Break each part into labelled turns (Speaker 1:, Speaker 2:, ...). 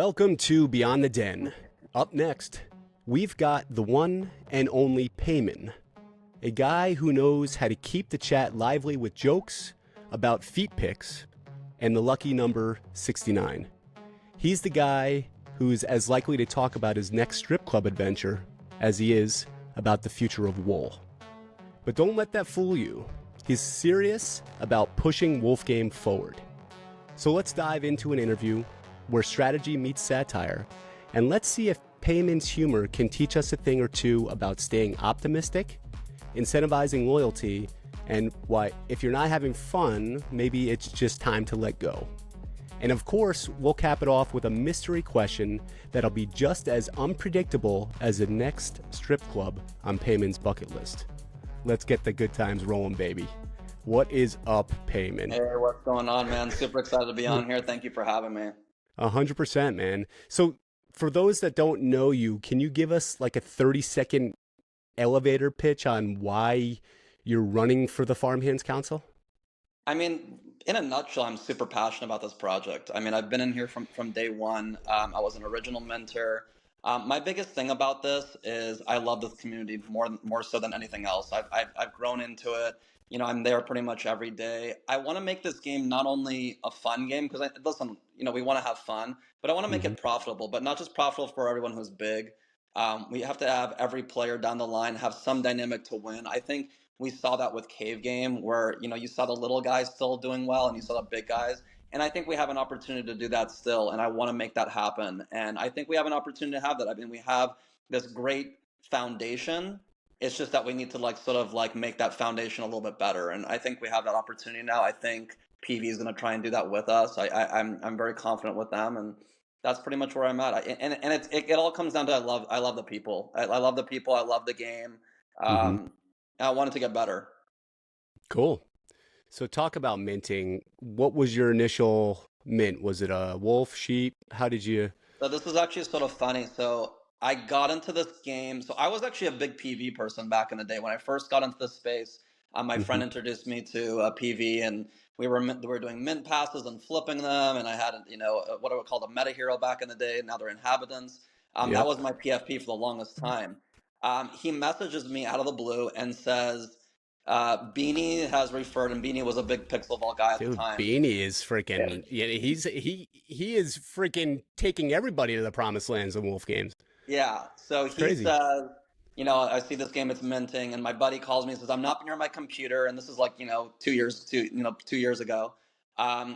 Speaker 1: Welcome to Beyond the Den. Up next, we've got the one and only Peyman, a guy who knows how to keep the chat lively with jokes about feet pics and the lucky number 69. He's the guy who's as likely to talk about his next strip club adventure as he is about the future of wool. But don't let that fool you. He's serious about pushing Wolf Game forward. So let's dive into an interview where strategy meets satire, and let's see if Peyman's humor can teach us a thing or two about staying optimistic, incentivizing loyalty, and why, if you're not having fun, maybe it's just time to let go. And of course, we'll cap it off with a mystery question that'll be just as unpredictable as the next strip club on Peyman's bucket list. Let's get the good times rolling, baby. What is up, Peyman?
Speaker 2: Hey, what's going on, man? Super excited to be on here. Thank you for having me.
Speaker 1: 100%, man. So for those that don't know you, can you give us like a 30-second elevator pitch on why you're running for the Farmhands Council?
Speaker 2: I mean, in a nutshell, I'm super passionate about this project. I mean, I've been in here from day one. I was an original mentor. My biggest thing about this is I love this community more so than anything else. I've grown into it. You know, I'm there pretty much every day. I want to make this game not only a fun game, because listen, you know, we want to have fun, but I want to make it profitable, but not just profitable for everyone who's big. We have to have every player down the line have some dynamic to win. I think we saw that with Cave Game, where, you know, you saw the little guys still doing well and you saw the big guys. And I think we have an opportunity to do that still, and I want to make that happen. And I think we have an opportunity to have that. I mean, we have this great foundation. It's just that we need to sort of make that foundation a little bit better. And I think we have that opportunity now. I think PV is going to try and do that with us. I'm very confident with them, and that's pretty much where I'm at. It all comes down to I love the people. I love the people. I love the game. I want it to get better.
Speaker 1: Cool. So talk about minting. What was your initial mint? Was it a wolf, sheep? How did you?
Speaker 2: So this is actually sort of funny. So I got into this game. So I was actually a big PV person back in the day. When I first got into this space, my friend introduced me to PV, and we were doing mint passes and flipping them. And I had, you know, what I would call a meta hero back in the day. Now they're inhabitants. That was my PFP for the longest time. He messages me out of the blue and says, Beanie has referred, and Beanie was a big Pixel Vault guy at the time.
Speaker 1: Beanie is freaking, yeah, he is freaking taking everybody to the promised lands in Wolf Games.
Speaker 2: Yeah, so he says, you know, I see this game, it's minting, and my buddy calls me and says, I'm not near my computer, and this is 2 years ago.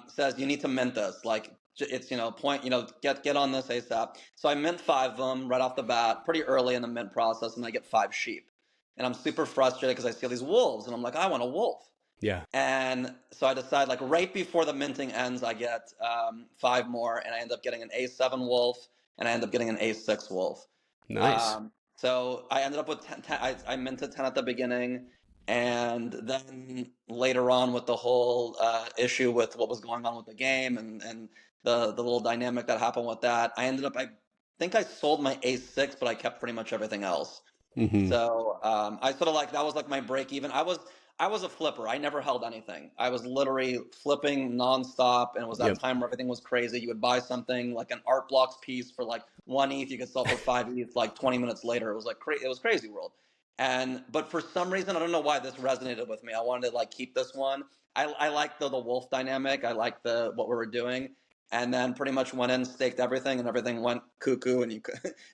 Speaker 2: Says you need to mint this, it's, get on this ASAP. So I mint 5 of them right off the bat, pretty early in the mint process, and I get 5 sheep. And I'm super frustrated because I see all these wolves, and I'm like, I want a wolf.
Speaker 1: Yeah.
Speaker 2: And so I decide, right before the minting ends, I get 5 more, and I end up getting an A7 wolf, and I end up getting an A6 wolf.
Speaker 1: Nice.
Speaker 2: So I ended up with 10. I minted 10 at the beginning, and then later on with the whole issue with what was going on with the game and the little dynamic that happened with that, I think I sold my A6, but I kept pretty much everything else. So I sort of that was my break even. I was a flipper. I never held anything. I was literally flipping nonstop, and it was that time where everything was crazy. You would buy something like an art blocks piece for 1 ETH, you could sell for 5 ETH 20 minutes later. It was it was crazy world. But for some reason, I don't know why this resonated with me. I wanted to keep this one. I like the wolf dynamic. I like what we were doing. And then pretty much went in, staked everything, and everything went cuckoo. And you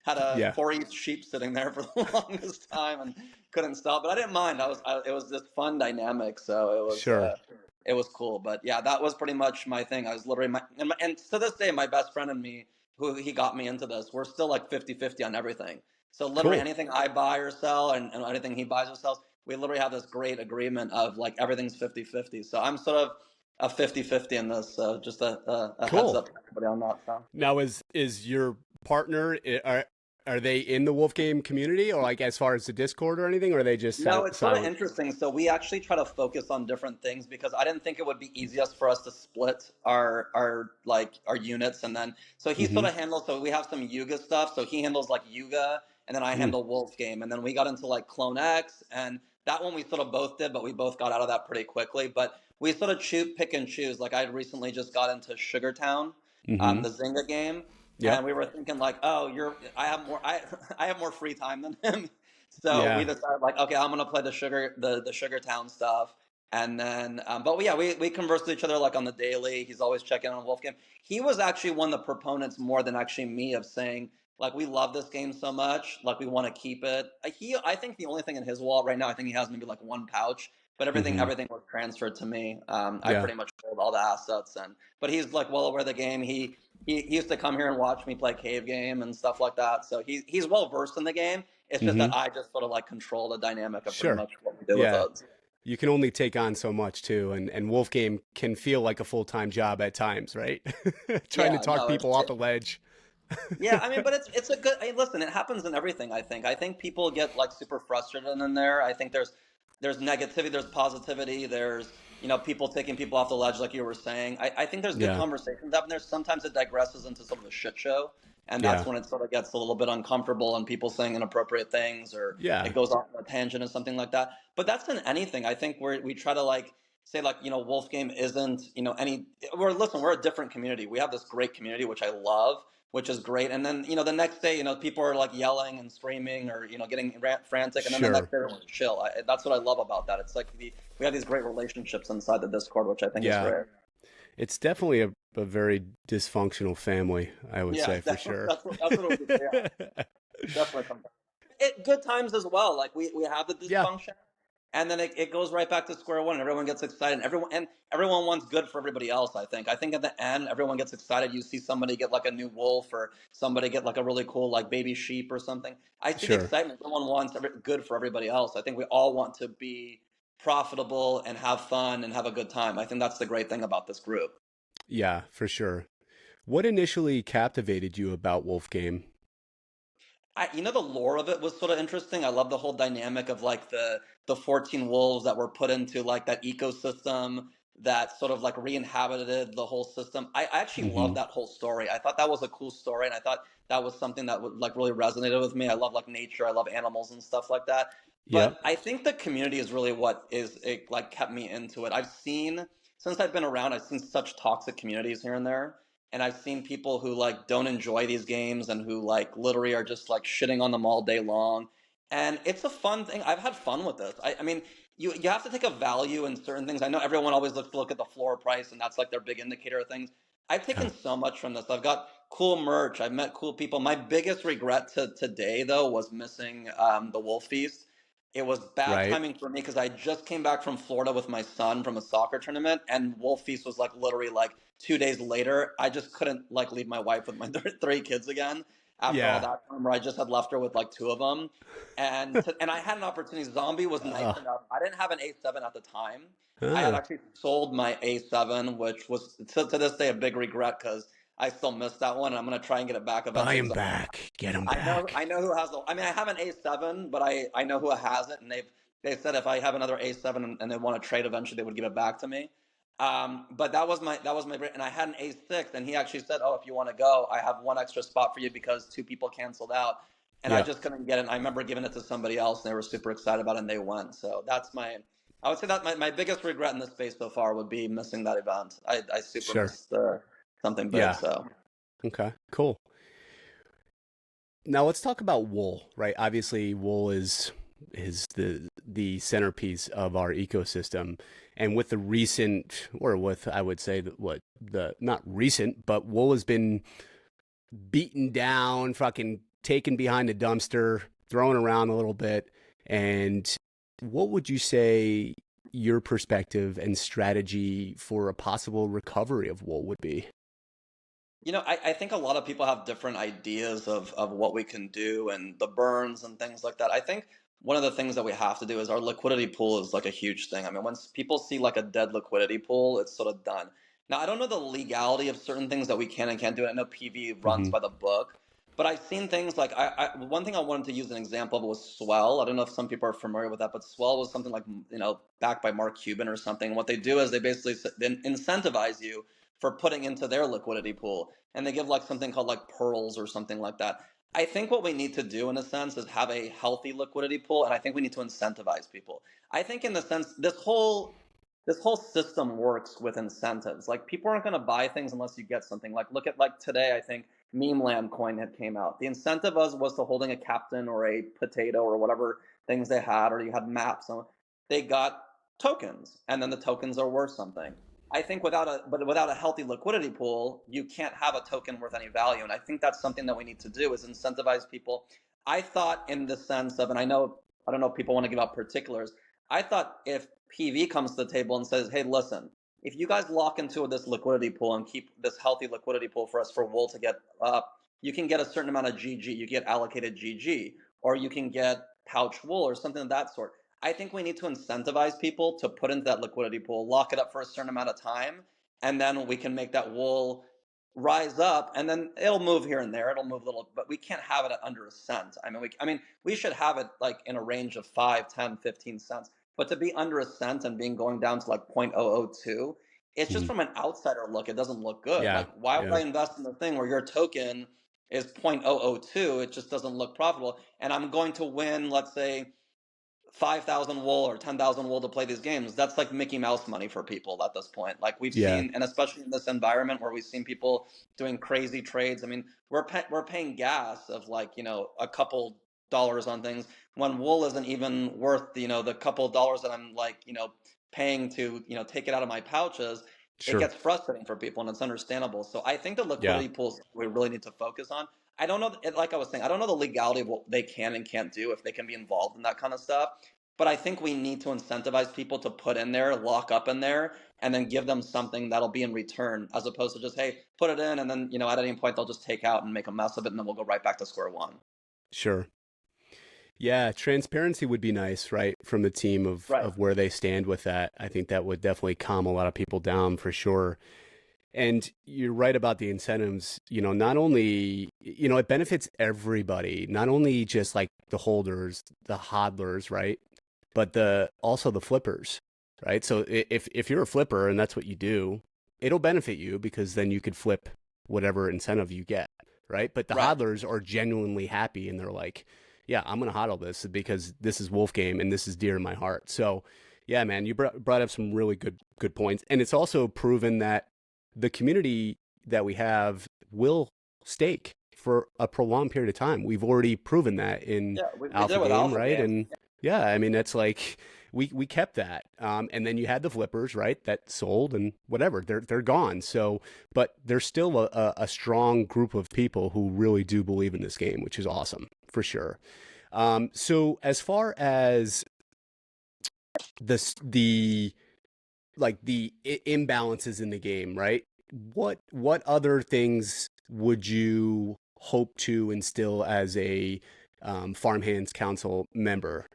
Speaker 2: had a 4 ETH sheep sitting there for the longest time and couldn't stop. But I didn't mind. It was just fun dynamic. So it was it was cool. But yeah, that was pretty much my thing. I was literally and to this day, my best friend and me, who he got me into this, we're still 50-50 on everything. So literally anything I buy or sell and anything he buys or sells, we literally have this great agreement of everything's 50-50. So I'm sort of a 50-50 in this, so just a heads up to everybody on that. So.
Speaker 1: Now, is your partner, are they in the Wolf Game community, or as far as the Discord or anything, or are they just
Speaker 2: No, it's sort of interesting. So we actually try to focus on different things because I didn't think it would be easiest for us to split our units, and then so he sort of handles. So we have some Yuga stuff. So he handles Yuga, and then I handle Wolf Game, and then we got into Clone X, and that one we sort of both did, but we both got out of that pretty quickly. But we sort of pick and choose. I recently just got into Sugartown, the Zynga game.
Speaker 1: Yep.
Speaker 2: and we were thinking like, oh, I have more, I have more free time than him, so we
Speaker 1: Yeah.
Speaker 2: decided like, okay, I'm gonna play the Sugar Town stuff, and then, but yeah, we converse with each other like on the daily. He's always checking on Wolf Game. He was actually one of the proponents more than actually me of saying like we love this game so much, like we want to keep it. I think the only thing in his wallet right now, I think he has maybe like one pouch, but
Speaker 1: Hmm.
Speaker 2: everything was transferred to me. I
Speaker 1: Yeah.
Speaker 2: pretty much hold all the assets, and but he's like well aware of the game. He used to come here and watch me play cave game and stuff like that. So he's well versed in the game. It's just
Speaker 1: Hmm.
Speaker 2: that I just sort of like control the dynamic of pretty
Speaker 1: Sure.
Speaker 2: much what we do with
Speaker 1: Yeah.
Speaker 2: it.
Speaker 1: You can only take on so much too, and Wolf Game can feel like a full-time job at times, right? Trying to
Speaker 2: Yeah,
Speaker 1: talk
Speaker 2: no,
Speaker 1: people off the ledge.
Speaker 2: yeah. I mean, but it's a good. I mean, listen, it happens in everything. I think people get like super frustrated in there. I think there's negativity, there's positivity, there's people taking people off the ledge, like you were saying. I think there's good
Speaker 1: Yeah.
Speaker 2: conversations happening there. Sometimes it digresses into sort of a shit show, and that's
Speaker 1: Yeah.
Speaker 2: when it sort of gets a little bit uncomfortable and people saying inappropriate things, or
Speaker 1: Yeah.
Speaker 2: it goes off on a tangent or something like that. But that's in anything. I think we try to like say like Wolf Game isn't any. We're a different community. We have this great community which I love, which is great. And then, the next day, people are like yelling and screaming or, getting frantic. And then the
Speaker 1: Sure.
Speaker 2: next day, everyone's chill. That's what I love about that. It's like we have these great relationships inside the Discord, which I think is
Speaker 1: Yeah.
Speaker 2: rare.
Speaker 1: It's definitely a very dysfunctional family, I would
Speaker 2: Yeah,
Speaker 1: say for sure.
Speaker 2: that's what it was. Yeah, definitely. Good times as well. Like we have the
Speaker 1: Yeah.
Speaker 2: dysfunction, and then it goes right back to square one. And everyone gets excited. And everyone wants good for everybody else. I think at the end, everyone gets excited. You see somebody get like a new wolf, or somebody get like a really cool like baby sheep or something. I see the
Speaker 1: Sure.
Speaker 2: excitement. Everyone wants good for everybody else. I think we all want to be profitable and have fun and have a good time. I think that's the great thing about this group.
Speaker 1: Yeah, for sure. What initially captivated you about Wolf Game?
Speaker 2: The lore of it was sort of interesting. I love the whole dynamic of like the 14 wolves that were put into like that ecosystem that sort of like re-inhabited the whole system. I actually love
Speaker 1: Hmm.
Speaker 2: that whole story. I thought that was a cool story, and I thought that was something that would like really resonated with me. I love like nature. I love animals and stuff like that.
Speaker 1: Yep.
Speaker 2: But I think the community is really what is it like kept me into it. Since I've been around, I've seen such toxic communities here and there, and I've seen people who like don't enjoy these games and who like literally are just like shitting on them all day long. And it's a fun thing. I've had fun with this. I mean, you have to take a value in certain things. I know everyone always looks to look at the floor price, and that's like their big indicator of things. I've
Speaker 1: Yeah.
Speaker 2: taken so much from this. I've got cool merch. I've met cool people. My biggest regret to today though was missing the Wolf Feast. It was bad
Speaker 1: Right.
Speaker 2: timing for me because I just came back from Florida with my son from a soccer tournament, and Wolf Feast was like literally like 2 days later. I just couldn't like leave my wife with my three kids again after all
Speaker 1: Yeah.
Speaker 2: that time where I just had left her with like two of them. And I had an opportunity. Zombie was nice
Speaker 1: Uh,
Speaker 2: enough. I didn't have an A7 at the time. I had
Speaker 1: uh,
Speaker 2: actually sold my A7, which was to this day a big regret because I still miss that one. And I'm gonna try and get it back
Speaker 1: buy
Speaker 2: eventually
Speaker 1: him
Speaker 2: because
Speaker 1: back. Get him
Speaker 2: I
Speaker 1: back.
Speaker 2: know who has the. I mean, I have an A7, but I know who has it, and they said if I have another A7 and they want to trade eventually, they would give it back to me. But that was my and I had an A6, and he actually said, "Oh, if you want to go, I have one extra spot for you because two people canceled out." And I
Speaker 1: Yeah.
Speaker 2: just couldn't get it. And I remember giving it to somebody else, and they were super excited about it, and they went. So I would say that my biggest regret in this space so far would be missing that event. I super
Speaker 1: Sure.
Speaker 2: missed something big.
Speaker 1: Yeah.
Speaker 2: So
Speaker 1: Okay. Cool. Now let's talk about wool, right? Obviously, wool is the centerpiece of our ecosystem, and with the recent, or with I would say that what the not recent, but wool has been beaten down, fucking taken behind the dumpster, thrown around a little bit. And what would you say your perspective and strategy for a possible recovery of wool would be?
Speaker 2: I think a lot of people have different ideas of what we can do and the burns and things like that. I think one of the things that we have to do is our liquidity pool is like a huge thing. I mean, once people see like a dead liquidity pool, it's sort of done. Now, I don't know the legality of certain things that we can and can't do. I know PV runs
Speaker 1: Hmm.
Speaker 2: by the book, but I've seen things like one thing I wanted to use an example of was Swell. I don't know if some people are familiar with that, but Swell was something like backed by Mark Cuban or something. What they do is they basically then incentivize you for putting into their liquidity pool, and they give like something called like pearls or something like that. I think what we need to do in a sense is have a healthy liquidity pool, and I think we need to incentivize people. I think in the sense this whole system works with incentives. Like people aren't going to buy things unless you get something. Like look at like today, I think meme land coin had came out. The incentive was to holding a captain or a potato or whatever things they had, or you had maps. So they got tokens, and then the tokens are worth something. I think without a healthy liquidity pool, you can't have a token worth any value. And I think that's something that we need to do is incentivize people. I thought in the sense of, and I don't know if people want to give out particulars. I thought if PV comes to the table and says, hey, listen, if you guys lock into this liquidity pool and keep this healthy liquidity pool for us for wool to get up, you can get a certain amount of GG. You get allocated GG, or you can get pouch wool or something of that sort. I think we need to incentivize people to put into that liquidity pool, lock it up for a certain amount of time, and then we can make that wool rise up, and then it'll move here and there. It'll move a little, but we can't have it at under a cent. We should have it like in a range of 5, 10, 15 cents. But to be under a cent and being going down to like 0.002, it's just
Speaker 1: Mhm.
Speaker 2: from an outsider look, it doesn't look good.
Speaker 1: Yeah,
Speaker 2: Like, why would
Speaker 1: yeah,
Speaker 2: I invest in the thing where your token is 0.002? It just doesn't look profitable. And I'm going to win, let's say, 5,000 wool or 10,000 wool to play these games. That's like Mickey Mouse money for people at this point. Like we've
Speaker 1: yeah.
Speaker 2: seen, and especially in this environment where we've seen people doing crazy trades. I mean, we're paying gas of like, a couple dollars on things when wool isn't even worth, the couple dollars that I'm like, paying to, take it out of my pouches. It
Speaker 1: Sure.
Speaker 2: gets frustrating for people, and it's understandable. So I think the
Speaker 1: Yeah,
Speaker 2: liquidity pools we really need to focus on. I don't know, like I was saying, I don't know the legality of what they can and can't do, if they can be involved in that kind of stuff. But I think we need to incentivize people to put in there, lock up in there, and then give them something that'll be in return, as opposed to just, hey, put it in, and then, at any point they'll just take out and make a mess of it, and then we'll go right back to square one.
Speaker 1: sure. Yeah, transparency would be nice, right, from the team
Speaker 2: Right.
Speaker 1: of where they stand with that. I think that would definitely calm a lot of people down for sure. And you're right about the incentives. Not only, it benefits everybody, not only just like the holders, the hodlers, right? But the also the flippers, right? So if you're a flipper and that's what you do, it'll benefit you because then you could flip whatever incentive you get, right? But the
Speaker 2: Right.
Speaker 1: hodlers are genuinely happy and they're like, yeah, I'm gonna hodl this because this is Wolf Game and this is dear to my heart. So yeah, man, you brought up some really good points, and it's also proven that the community that we have will stake for a prolonged period of time. We've already proven that in
Speaker 2: Yeah, we did
Speaker 1: Alpha
Speaker 2: it with
Speaker 1: Game,
Speaker 2: Alpha
Speaker 1: right?
Speaker 2: Game.
Speaker 1: And yeah, I mean, that's like we kept that. And then you had the flippers, right? That sold and whatever. They're gone. So, but there's still a strong group of people who really do believe in this game, which is awesome for sure. So as far as the like the imbalances in the game, right? What other things would you hope to instill as a Farmhands Council member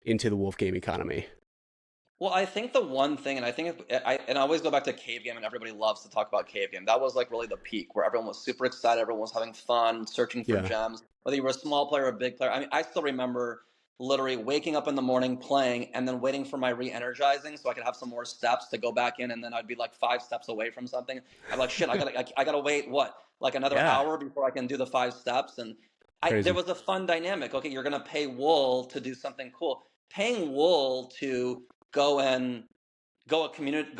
Speaker 1: into the Wolf game economy?
Speaker 2: Well, I think the one thing, and I think I always go back to Cave Game, and everybody loves to talk about Cave Game. That was like really the peak where everyone was super excited, everyone was having fun, searching for
Speaker 1: Yeah,
Speaker 2: gems, whether you were a small player or a big player. I mean, I still remember literally waking up in the morning playing and then waiting for my re-energizing so I could have some more steps to go back in, and then I'd be like 5 steps away from something. I'm like, shit, I gotta wait what, like another
Speaker 1: yeah,
Speaker 2: hour before I can do the 5 steps, and there
Speaker 1: crazy.
Speaker 2: was a fun dynamic. Okay, you're gonna pay wool to do something cool. Paying wool to go and go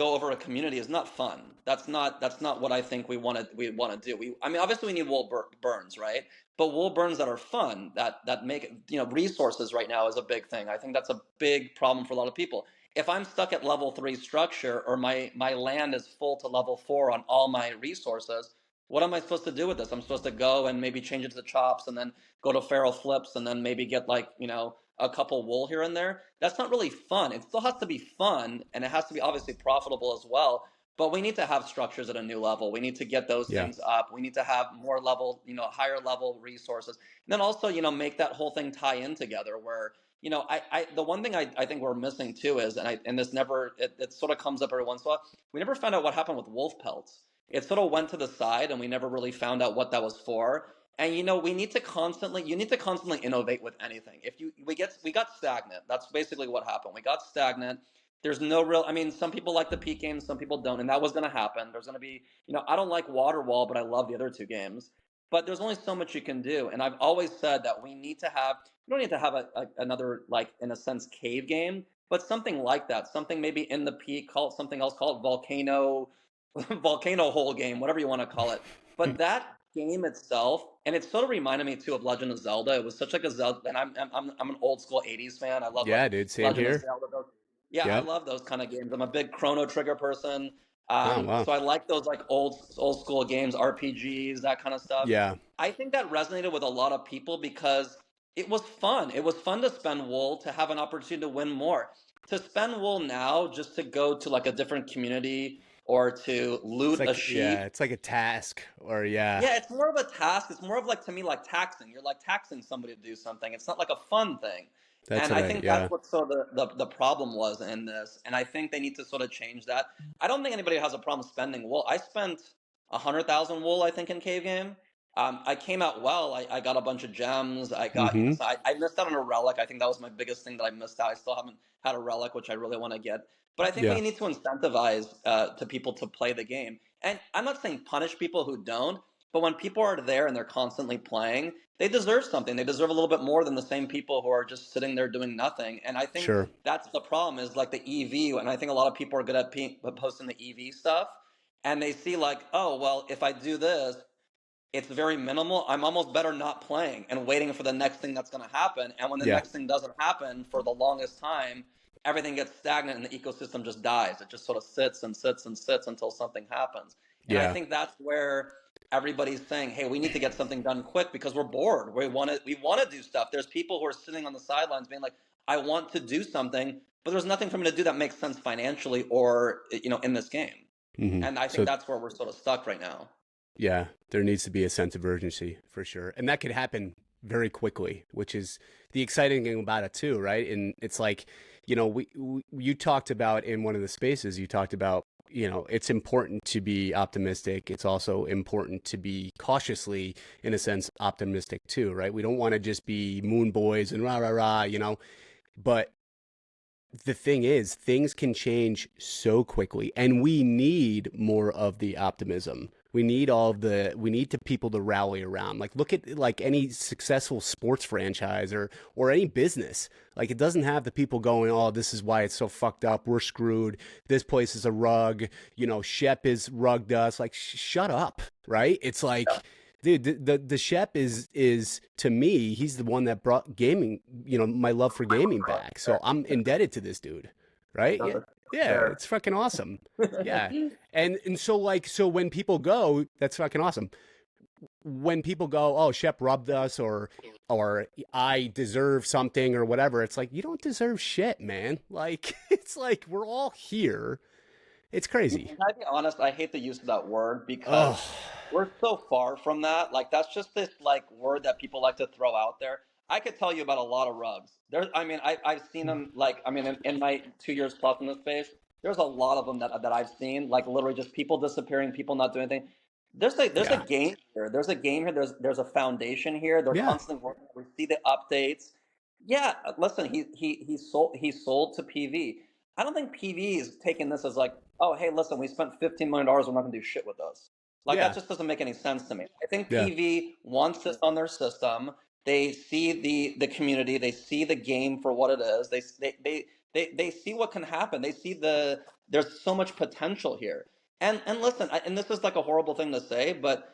Speaker 2: over a community is not fun. That's not what I think we want to do. Obviously we need wool burns, right? But wool burns that are fun, that make, resources right now is a big thing. I think that's a big problem for a lot of people. If I'm stuck at level 3 structure, or my land is full to level 4 on all my resources, what am I supposed to do with this? I'm supposed to go and maybe change it to the chops, and then go to feral flips, and then maybe get like, a couple wool here and there. That's not really fun. It still has to be fun, and it has to be obviously profitable as well. But we need to have structures at a new level. We need to get those
Speaker 1: Yeah,
Speaker 2: things up. We need to have more level, higher level resources. And then also, make that whole thing tie in together where, the one thing I think we're missing too is, and this never, it sort of comes up every once in a while, we never found out what happened with wolf pelts. It sort of went to the side, and we never really found out what that was for. And we need to constantly, you need to constantly innovate with anything. If you we got stagnant. That's basically what happened. We got stagnant. There's no real, some people like the peak games, some people don't, and that was going to happen. There's going to be, I don't like Waterwall, but I love the other two games. But there's only so much you can do, and I've always said that we don't need to have another, like, in a sense, cave game, but something like that, something maybe in the peak, call it something else, call it volcano, volcano hole game, whatever you want to call it. But game itself, and it sort of reminded me too of Legend of Zelda. It was such like a Zelda, and I'm an old school '80s fan. I love like
Speaker 1: Yeah, dude. Same
Speaker 2: Legend of
Speaker 1: here.
Speaker 2: Zelda. Yeah, I
Speaker 1: Yep.
Speaker 2: love those kind of games. I'm a big Chrono Trigger person.
Speaker 1: Oh wow.
Speaker 2: So I like those like old school games, RPGs, that kind of stuff.
Speaker 1: Yeah.
Speaker 2: I think that resonated with a lot of people because it was fun. It was fun to spend wool, to have an opportunity to win more. To spend wool now just to go to like a different community or to
Speaker 1: It's
Speaker 2: loot a
Speaker 1: like, yeah,
Speaker 2: sheep.
Speaker 1: it's like a task, or yeah,
Speaker 2: Yeah, it's more of a task. It's more of like, to me, like taxing. You're like taxing somebody to do something. It's not like a fun thing.
Speaker 1: that's
Speaker 2: And
Speaker 1: what
Speaker 2: I
Speaker 1: I,
Speaker 2: think
Speaker 1: yeah.
Speaker 2: that's what sort of the problem was in this. And I think they need to sort of change that. I don't think anybody has a problem spending wool. I spent 100,000 wool, I think, in Cave Game. I came out well. I got a bunch of gems. I got,
Speaker 1: Mm-hmm.
Speaker 2: so I missed out on a relic. I think that was my biggest thing that I missed out. I still haven't had a relic, which I really want to get. But I think
Speaker 1: Yeah,
Speaker 2: we need to incentivize to people to play the game. And I'm not saying punish people who don't, but when people are there and they're constantly playing, they deserve something. They deserve a little bit more than the same people who are just sitting there doing nothing. And I think
Speaker 1: sure.
Speaker 2: that's the problem is like the EV. And I think a lot of people are good at posting the EV stuff. And they see like, oh, well, if I do this, it's very minimal. I'm almost better not playing and waiting for the next thing that's going to happen. And when the
Speaker 1: Yeah,
Speaker 2: next thing doesn't happen for the longest time, everything gets stagnant and the ecosystem just dies. It just sort of sits and sits and sits until something happens. And I
Speaker 1: yeah,
Speaker 2: think that's where everybody's saying, "Hey, we need to get something done quick because we're bored. We want to do stuff." There's people who are sitting on the sidelines being like, "I want to do something, but there's nothing for me to do that makes sense financially or in this game."
Speaker 1: hmm.
Speaker 2: And I think
Speaker 1: So
Speaker 2: that's where we're sort of stuck right now.
Speaker 1: yeah, there needs to be a sense of urgency for sure, and that could happen very quickly, which is the exciting thing about it too, right? And it's like, we you talked about in one of the spaces, you talked about, it's important to be optimistic. It's also important to be cautiously, in a sense, optimistic too, right? We don't want to just be moon boys and rah rah rah, but the thing is, things can change so quickly, and we need more of the optimism. We need the people to rally around. Like, look at like any successful sports franchise or any business. Like, it doesn't have the people going, "Oh, this is why it's so fucked up. We're screwed. This place is a rug. Shep is rugged us." Like, shut up, right? It's like, dude, the Shep is to me, he's the one that brought gaming, my love for gaming back. So I'm indebted to this dude, right? Yeah, yeah,
Speaker 2: Fair.
Speaker 1: it's fucking awesome. Yeah, and so like, so when people go, that's fucking awesome. When people go, "Oh, Shep rubbed us," or "I deserve something," or whatever, it's like, you don't deserve shit, man. Like, it's like we're all here. It's crazy.
Speaker 2: Can I be honest? I hate the use of that word
Speaker 1: Oh,
Speaker 2: because we're so far from that. Like that's just this like word that people like to throw out there. I could tell you about a lot of rugs. I mean, I've seen them. Like, I mean, in my 2 years plus in this space, there's a lot of them that I've seen. Like literally just people disappearing, people not doing anything. There's a
Speaker 1: yeah,
Speaker 2: game here. There's a game here. There's a foundation here. They're
Speaker 1: yeah,
Speaker 2: constantly working. We see the updates. Yeah, listen, he sold to PV. I don't think PV is taking this as like, oh, hey, listen, we spent $15 million. We're not gonna do shit with this. Like that
Speaker 1: yeah,
Speaker 2: just doesn't make any sense to me. I think
Speaker 1: yeah,
Speaker 2: PV wants this on their system. They see the community. They see the game for what it is. They see what can happen. They see there's so much potential here. And listen, and this is like a horrible thing to say, but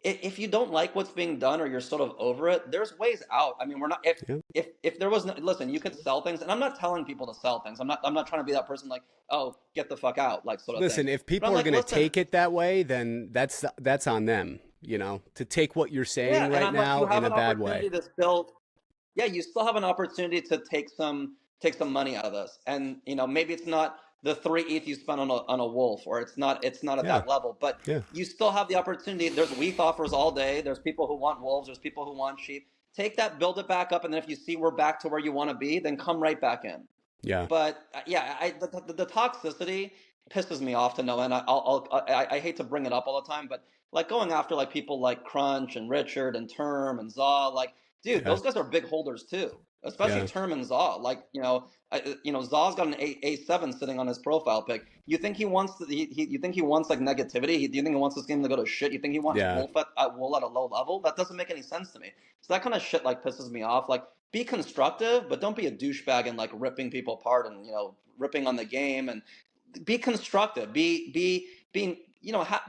Speaker 2: if you don't like what's being done or you're sort of over it, there's ways out. I mean, we're not
Speaker 1: yeah.
Speaker 2: if there was no, listen, you could sell things, and I'm not telling people to sell things. I'm not trying to be that person like, oh, get the fuck out, like sort of thing.
Speaker 1: Listen, if
Speaker 2: But I'm
Speaker 1: people are
Speaker 2: like,
Speaker 1: going to
Speaker 2: listen,
Speaker 1: take it that way, then that's on them, to take what you're
Speaker 2: yeah,
Speaker 1: saying
Speaker 2: and
Speaker 1: right
Speaker 2: I'm like, you
Speaker 1: now in
Speaker 2: have
Speaker 1: a
Speaker 2: an
Speaker 1: bad
Speaker 2: opportunity
Speaker 1: way.
Speaker 2: to build. Yeah, you still have an opportunity to take some money out of this, and maybe it's not the 3 ETH you spent on a wolf, or it's not at
Speaker 1: Yeah,
Speaker 2: that level, but
Speaker 1: yeah,
Speaker 2: you still have the opportunity. There's weak offers all day. There's people who want wolves. There's people who want sheep. Take that, build it back up, and then if you see we're back to where you want to be, then come right back in.
Speaker 1: yeah,
Speaker 2: But yeah, the toxicity pisses me off to no end. I hate to bring it up all the time, but like going after like people like Crunch and Richard and Term and Zaw, like dude,
Speaker 1: yeah,
Speaker 2: those guys are big holders too, especially
Speaker 1: yeah,
Speaker 2: Term and Zaw. Like Zaw's got an A7 sitting on his profile pic. You think he wants you think he wants like negativity? Do you think he wants this game to go to shit? You think he wants
Speaker 1: yeah,
Speaker 2: Wool at a low level? That doesn't make any sense to me. So that kind of shit like pisses me off. Like be constructive, but don't be a douchebag and like ripping people apart and ripping on the game and be constructive. Being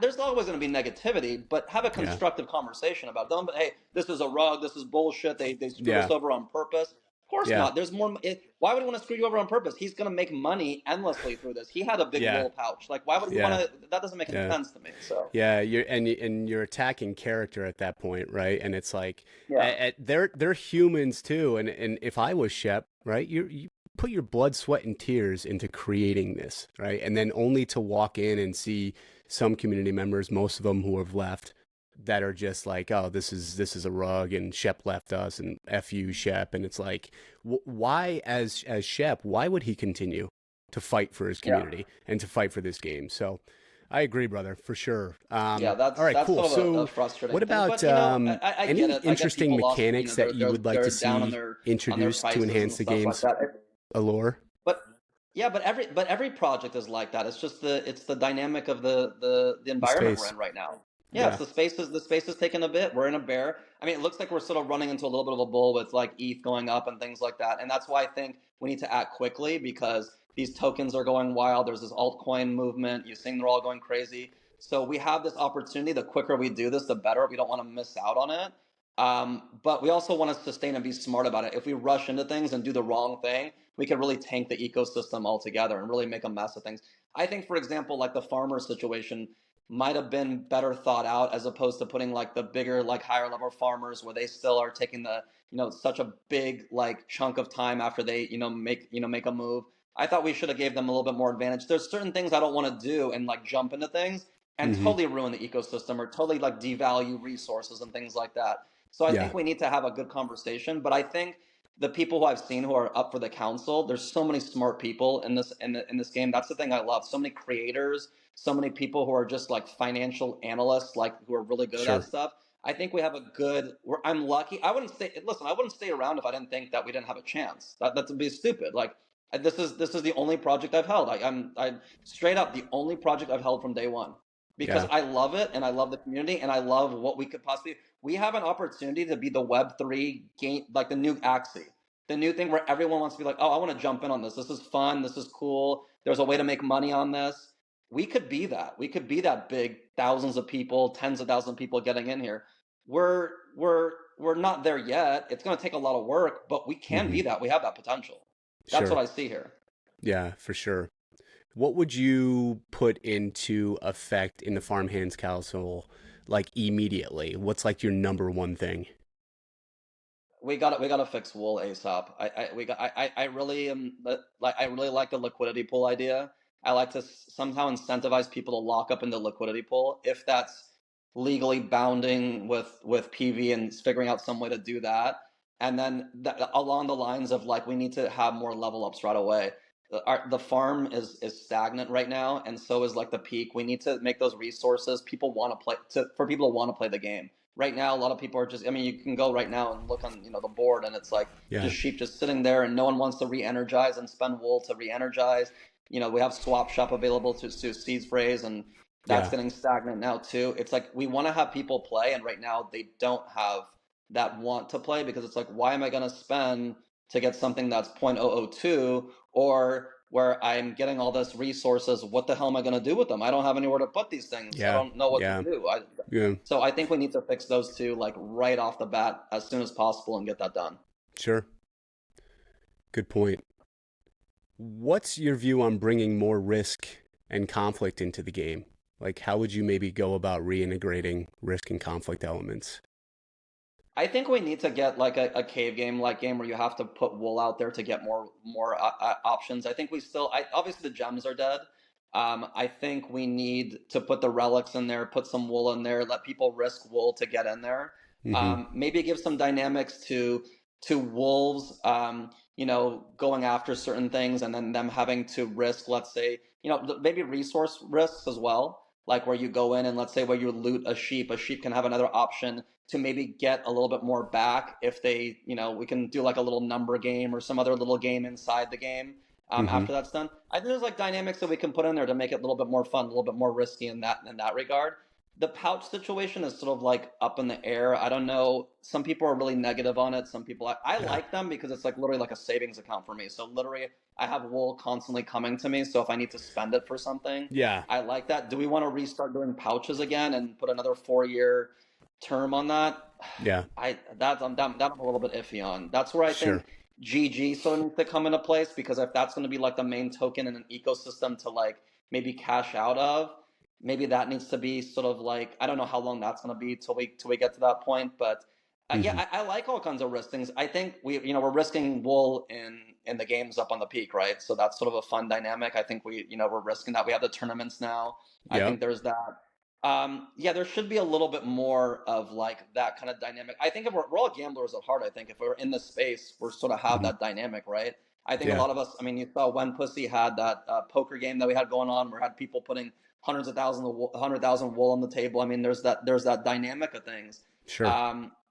Speaker 2: there's always going to be negativity, but have a
Speaker 1: Yeah.
Speaker 2: constructive conversation about them. But hey, this is a rug. This is bullshit. They screwed us
Speaker 1: Yeah.
Speaker 2: over on purpose. Of course
Speaker 1: Yeah.
Speaker 2: not. There's more. Why would he want to screw you over on purpose? He's going to make money endlessly through this. He had a big
Speaker 1: Yeah.
Speaker 2: wool pouch. Like, why would he want
Speaker 1: Yeah.
Speaker 2: to? That doesn't make any
Speaker 1: Yeah.
Speaker 2: sense to me. So
Speaker 1: Yeah, you're attacking character at that point, right? And it's like
Speaker 2: yeah,
Speaker 1: they're humans too. And if I was Shep, right, you put your blood, sweat, and tears into creating this, right? And then only to walk in and see some community members, most of them who have left, that are just like, oh, this is a rug, and Shep left us, and F you, Shep. And it's like, why, as Shep, why would he continue to fight for his
Speaker 2: yeah,
Speaker 1: community and to fight for this game? So I agree, brother, for sure.
Speaker 2: yeah.
Speaker 1: All right,
Speaker 2: That's
Speaker 1: cool.
Speaker 2: sort of a
Speaker 1: So,
Speaker 2: frustrating
Speaker 1: what
Speaker 2: thing.
Speaker 1: about
Speaker 2: But I get
Speaker 1: any
Speaker 2: it. I get
Speaker 1: interesting
Speaker 2: people lost.
Speaker 1: mechanics that you would like
Speaker 2: they're
Speaker 1: to
Speaker 2: down
Speaker 1: see
Speaker 2: on their
Speaker 1: introduced to
Speaker 2: prices and
Speaker 1: enhance the
Speaker 2: stuff like
Speaker 1: game's
Speaker 2: that.
Speaker 1: allure?
Speaker 2: But yeah, but every project is like that. It's the dynamic of the
Speaker 1: The
Speaker 2: environment we're
Speaker 1: space.
Speaker 2: in right now. Yeah, it's
Speaker 1: Yeah.
Speaker 2: the space is taking a bit. We're in a bear. I mean, it looks like we're sort of running into a little bit of a bull with like ETH going up and things like that. And that's why I think we need to act quickly because these tokens are going wild. There's this altcoin movement. You're seeing they're all going crazy. So we have this opportunity. The quicker we do this, the better. We don't want to miss out on it. But we also want to sustain and be smart about it. If we rush into things and do the wrong thing, we could really tank the ecosystem altogether and really make a mess of things. I think, for example, like the farmer situation might have been better thought out as opposed to putting like the bigger, like higher level farmers where they still are taking the, such a big like chunk of time after they, make a move. I thought we should have gave them a little bit more advantage. There's certain things I don't want to do and like jump into things and
Speaker 1: Mm-hmm.
Speaker 2: totally ruin the ecosystem or totally like devalue resources and things like that. So I
Speaker 1: Yeah.
Speaker 2: think we need to have a good conversation. But I think the people who I've seen who are up for the council, there's so many smart people in this game. That's the thing I love. So many creators, so many people who are just like financial analysts, like who are really good at that
Speaker 1: Sure.
Speaker 2: stuff. I think we have a good. I'm lucky. I wouldn't stay. Listen, I wouldn't stay around if I didn't think that we didn't have a chance. That would be stupid. Like this is the only project I've held. I'm straight up the only project I've held from day one because
Speaker 1: Yeah.
Speaker 2: I love it and I love the community and I love what we could possibly. We have an opportunity to be the Web3 game, like the new Axie, the new thing where everyone wants to be like, oh, I want to jump in on this. This is fun. This is cool. There's a way to make money on this. We could be that. We could be that big, thousands of people, tens of thousands of people getting in here. We're we're we're not there yet. It's going to take a lot of work, but we can
Speaker 1: Mm-hmm.
Speaker 2: be that. We have that potential. That's what
Speaker 1: Sure.
Speaker 2: I see here.
Speaker 1: Yeah, for sure. What would you put into effect in the Farmhands Council, like immediately? What's like your number one thing?
Speaker 2: We got to fix wool asop. I really am like I really like the liquidity pool idea. I like to somehow incentivize people to lock up in the liquidity pool if that's legally bounding with PV and figuring out some way to do that. And then along the lines of like we need to have more level ups right away. The farm is stagnant right now, and so is like the peak. We need to make those resources. People want to play for people to want to play the game right now. A lot of people are just, I mean, you can go right now and look on the board and it's like
Speaker 1: Yeah.
Speaker 2: just sheep just sitting there and no one wants to re-energize and spend wool to re-energize. We have swap shop available to seeds phrase and that's
Speaker 1: Yeah.
Speaker 2: getting stagnant now too. It's like we want to have people play and right now they don't have that want to play because it's like why am I going to spend to get something that's 0.002 or where I'm getting all this resources, what the hell am I going to do with them? I don't have anywhere to put these things. I
Speaker 1: Yeah.
Speaker 2: don't know what to
Speaker 1: Yeah.
Speaker 2: do.
Speaker 1: Yeah.
Speaker 2: So I think we need to fix those two like right off the bat as soon as possible and get that done.
Speaker 1: Sure. Good point. What's your view on bringing more risk and conflict into the game? Like, how would you maybe go about reintegrating risk and conflict elements?
Speaker 2: I think we need to get like a cave game like game where you have to put wool out there to get more options. I think we still obviously the gems are dead. I think we need to put the relics in there, put some wool in there, let people risk wool to get in there.
Speaker 1: Mm-hmm.
Speaker 2: Maybe give some dynamics to wolves, going after certain things and then them having to risk, let's say, maybe resource risks as well. Like where you go in and let's say where you loot a sheep can have another option to maybe get a little bit more back if they, we can do like a little number game or some other little game inside the game
Speaker 1: Mm-hmm.
Speaker 2: after that's done. I think there's like dynamics that we can put in there to make it a little bit more fun, a little bit more risky in that regard. The pouch situation is sort of like up in the air. I don't know. Some people are really negative on it. Some people I
Speaker 1: Yeah.
Speaker 2: like them because it's like literally like a savings account for me. So literally I have wool constantly coming to me. So if I need to spend it for something,
Speaker 1: Yeah.
Speaker 2: I like that. Do we want to restart doing pouches again and put another 4-year term on that?
Speaker 1: Yeah.
Speaker 2: I'm a little bit iffy on. That's where I
Speaker 1: Sure.
Speaker 2: think GG sort of needs to come into place, because if that's going to be like the main token in an ecosystem to like maybe cash out of, maybe that needs to be sort of like, I don't know how long that's going to be till we get to that point, but
Speaker 1: Hmm.
Speaker 2: yeah, I like all kinds of risk things. I think we're risking wool in the games up on the peak, right? So that's sort of a fun dynamic. I think we're risking that. We have the tournaments now. I
Speaker 1: Yep.
Speaker 2: think there's that. Yeah, there should be a little bit more of like that kind of dynamic. I think if we're all gamblers at heart. I think if we're in this space, we're sort of have
Speaker 1: Hmm.
Speaker 2: that dynamic, right? I think a
Speaker 1: Yeah.
Speaker 2: lot of us. I mean, you saw when Pussy had that poker game that we had going on, where had people putting hundreds of thousands, 100,000 wool on the table. I mean, there's that dynamic of things.
Speaker 1: Sure.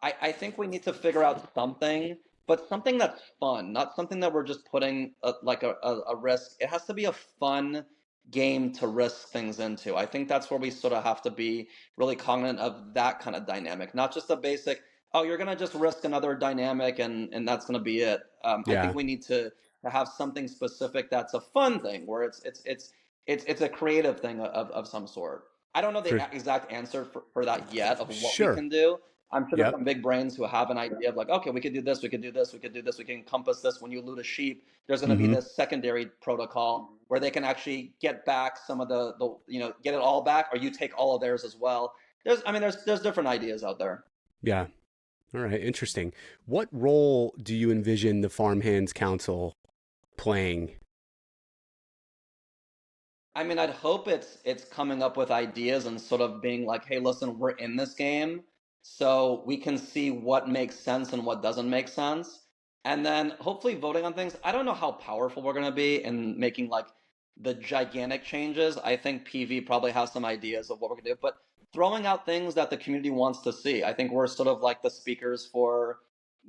Speaker 2: I think we need to figure out something, but something that's fun, not something that we're just putting a risk. It has to be a fun game to risk things into. I think that's where we sort of have to be really cognizant of that kind of dynamic, not just a basic, oh, you're going to just risk another dynamic and that's going to be it. I think
Speaker 1: Yeah.
Speaker 2: we need to have something specific that's a fun thing, where it's a creative thing of some sort. I don't know the
Speaker 1: For
Speaker 2: exact answer for that yet of what we
Speaker 1: sure.
Speaker 2: can do. I'm sure there's
Speaker 1: Yep.
Speaker 2: some big brains who have an idea of like, okay, we could do this, we could do this, we could do this, we can encompass this. When you loot a sheep, there's going to be
Speaker 1: Hmm.
Speaker 2: this secondary protocol where they can actually get back some of the get it all back, or you take all of theirs as well. There's different ideas out there.
Speaker 1: Yeah. All right. Interesting. What role do you envision the Farmhands Council playing?
Speaker 2: I mean, I'd hope it's coming up with ideas and sort of being like, hey, listen, we're in this game, so we can see what makes sense and what doesn't make sense. And then hopefully voting on things. I don't know how powerful we're gonna be in making like the gigantic changes. I think PV probably has some ideas of what we're gonna do, but throwing out things that the community wants to see. I think we're sort of like the speakers for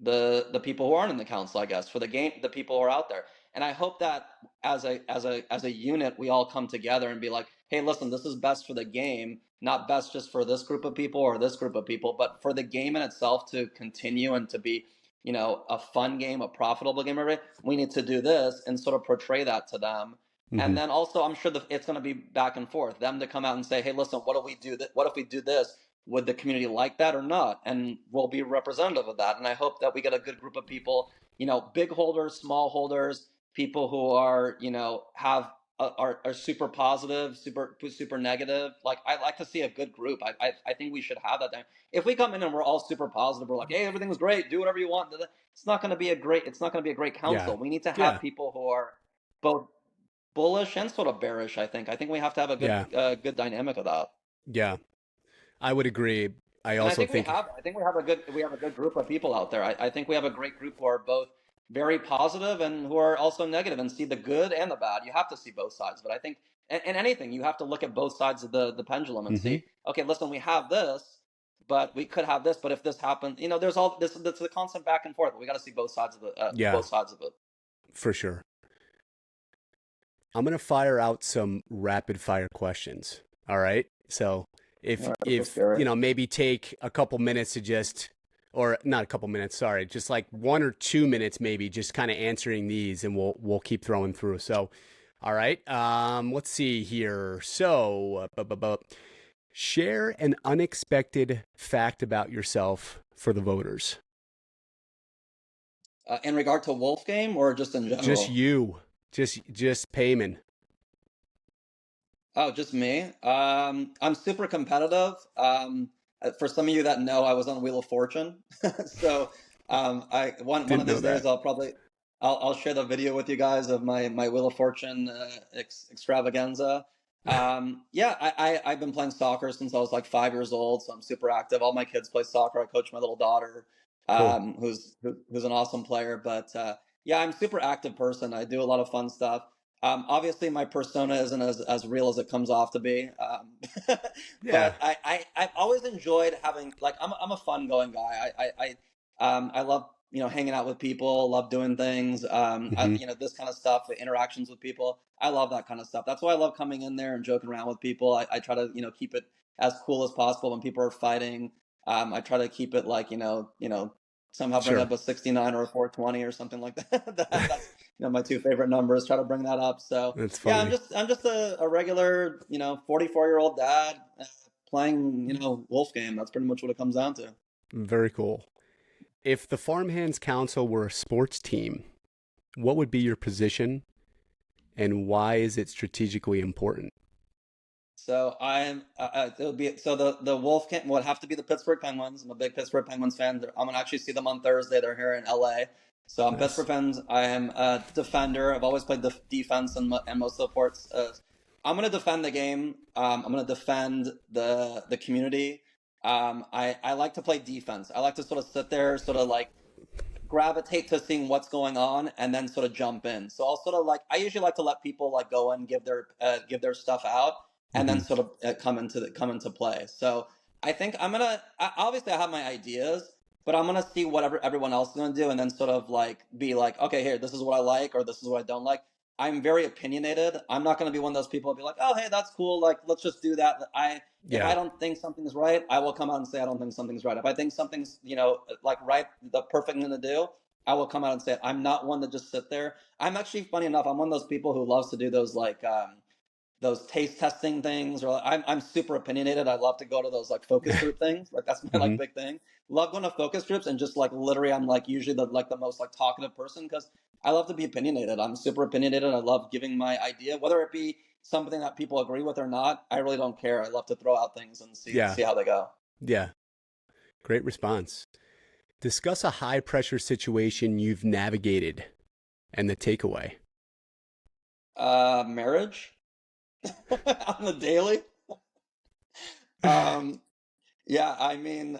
Speaker 2: the people who aren't in the council, I guess, for the game, the people who are out there. And I hope that as a unit, we all come together and be like, hey, listen, this is best for the game, not best just for this group of people or this group of people, but for the game in itself to continue and to be, a fun game, a profitable game. We need to do this and sort of portray that to them.
Speaker 1: Hmm.
Speaker 2: And then also, I'm sure that it's going to be back and forth. Them to come out and say, hey, listen, what do we do? What if we do this? Would the community like that or not? And we'll be representative of that. And I hope that we get a good group of people, big holders, small holders, people who are are super positive, super negative. Like, I like to see a good group. I think we should have that thing. If we come in and we're all super positive, we're like, hey, everything's great, do whatever you want, it's not going to be a great
Speaker 1: Yeah.
Speaker 2: council. We need to
Speaker 1: Yeah.
Speaker 2: have people who are both bullish and sort of bearish. I think we have to have a good
Speaker 1: Yeah.
Speaker 2: good dynamic of that.
Speaker 1: Yeah. I would agree. I
Speaker 2: And I
Speaker 1: also
Speaker 2: think we
Speaker 1: think,
Speaker 2: have. I think we have a good group of people out there. I think we have a great group who are both very positive and who are also negative and see the good and the bad. You have to see both sides. But I think in anything, you have to look at both sides of the pendulum and
Speaker 1: hmm
Speaker 2: see, okay, listen, we have this, but we could have this. But if this happens, there's all this. It's a constant back and forth. We got to see both sides of
Speaker 1: yeah,
Speaker 2: both sides of it.
Speaker 1: for sure. I'm going to fire out some rapid fire questions. All right. So
Speaker 2: All right, let's
Speaker 1: if,
Speaker 2: go.
Speaker 1: maybe take a couple minutes to just, or not a couple minutes, sorry, just like 1 or 2 minutes, maybe just kind of answering these and we'll keep throwing through. So, all right. Let's see here. So, share an unexpected fact about yourself for the voters.
Speaker 2: In regard to Wolf game or just in
Speaker 1: Just
Speaker 2: general?
Speaker 1: you, just Peyman.
Speaker 2: Oh, just me. I'm super competitive. For some of you that know, I was on Wheel of Fortune. So, I one
Speaker 1: Didn't
Speaker 2: of
Speaker 1: know
Speaker 2: these days
Speaker 1: that.
Speaker 2: I'll share the video with you guys of my Wheel of Fortune extravaganza. Yeah, I've been playing soccer since I was like 5 years old, so I'm super active. All my kids play soccer. I coach my little daughter,
Speaker 1: Cool.
Speaker 2: who's an awesome player. But yeah, I'm a super active person. I do a lot of fun stuff. Obviously, my persona isn't as real as it comes off to be.
Speaker 1: Yeah.
Speaker 2: But I've always enjoyed having like I'm a fun going guy. I love hanging out with people, love doing things.
Speaker 1: Hmm.
Speaker 2: This kind of stuff, the interactions with people. I love that kind of stuff. That's why I love coming in there and joking around with people. I try to keep it as cool as possible when people are fighting. I try to keep it like somehow bring
Speaker 1: Sure.
Speaker 2: up a 69 or a 420 or something like that. That's my two favorite numbers. Try to bring that up. So
Speaker 1: That's
Speaker 2: yeah,
Speaker 1: funny.
Speaker 2: I'm just a regular 44-year-old dad playing wolf game. That's pretty much what it comes down to.
Speaker 1: Very cool. If the Farmhands Council were a sports team, what would be your position and why is it strategically important?
Speaker 2: So I'm it'll be so the wolf camp would have to be the Pittsburgh Penguins. I'm a big Pittsburgh Penguins fan. I'm gonna actually see them on Thursday. They're here in LA. So I'm Pittsburgh
Speaker 1: Nice.
Speaker 2: Penguins. I am a defender. I've always played defense and most of the sports. I'm gonna defend the game. I'm gonna defend the community. I like to play defense. I like to sort of sit there, sort of like gravitate to seeing what's going on and then sort of jump in. So I'll sort of like I usually like to let people like go and give their stuff out and then
Speaker 1: Hmm.
Speaker 2: sort of come into play. So I think obviously I have my ideas, but I'm gonna see whatever everyone else is gonna do and then sort of like be like, okay, here, this is what I like or this is what I don't like. I'm very opinionated. I'm not going to be one of those people who be like, oh, hey, that's cool. Like, let's just do that. If I
Speaker 1: Yeah.
Speaker 2: don't think something's right, I will come out and say I don't think something's right. If I think something's, like right, the perfect thing to do, I will come out and say it. I'm not one to just sit there. I'm actually, funny enough, I'm one of those people who loves to do those taste testing things, or I'm super opinionated. I love to go to those like focus group things. Like that's my
Speaker 1: Hmm.
Speaker 2: like big thing. Love going to focus groups and just like literally I'm like usually the most like talkative person because I love to be opinionated. I'm super opinionated. I love giving my idea, whether it be something that people agree with or not. I really don't care. I love to throw out things and
Speaker 1: Yeah.
Speaker 2: see how they go.
Speaker 1: Yeah. Great response. Discuss a high pressure situation you've navigated and the takeaway.
Speaker 2: Marriage on the daily. Um, Yeah, I mean,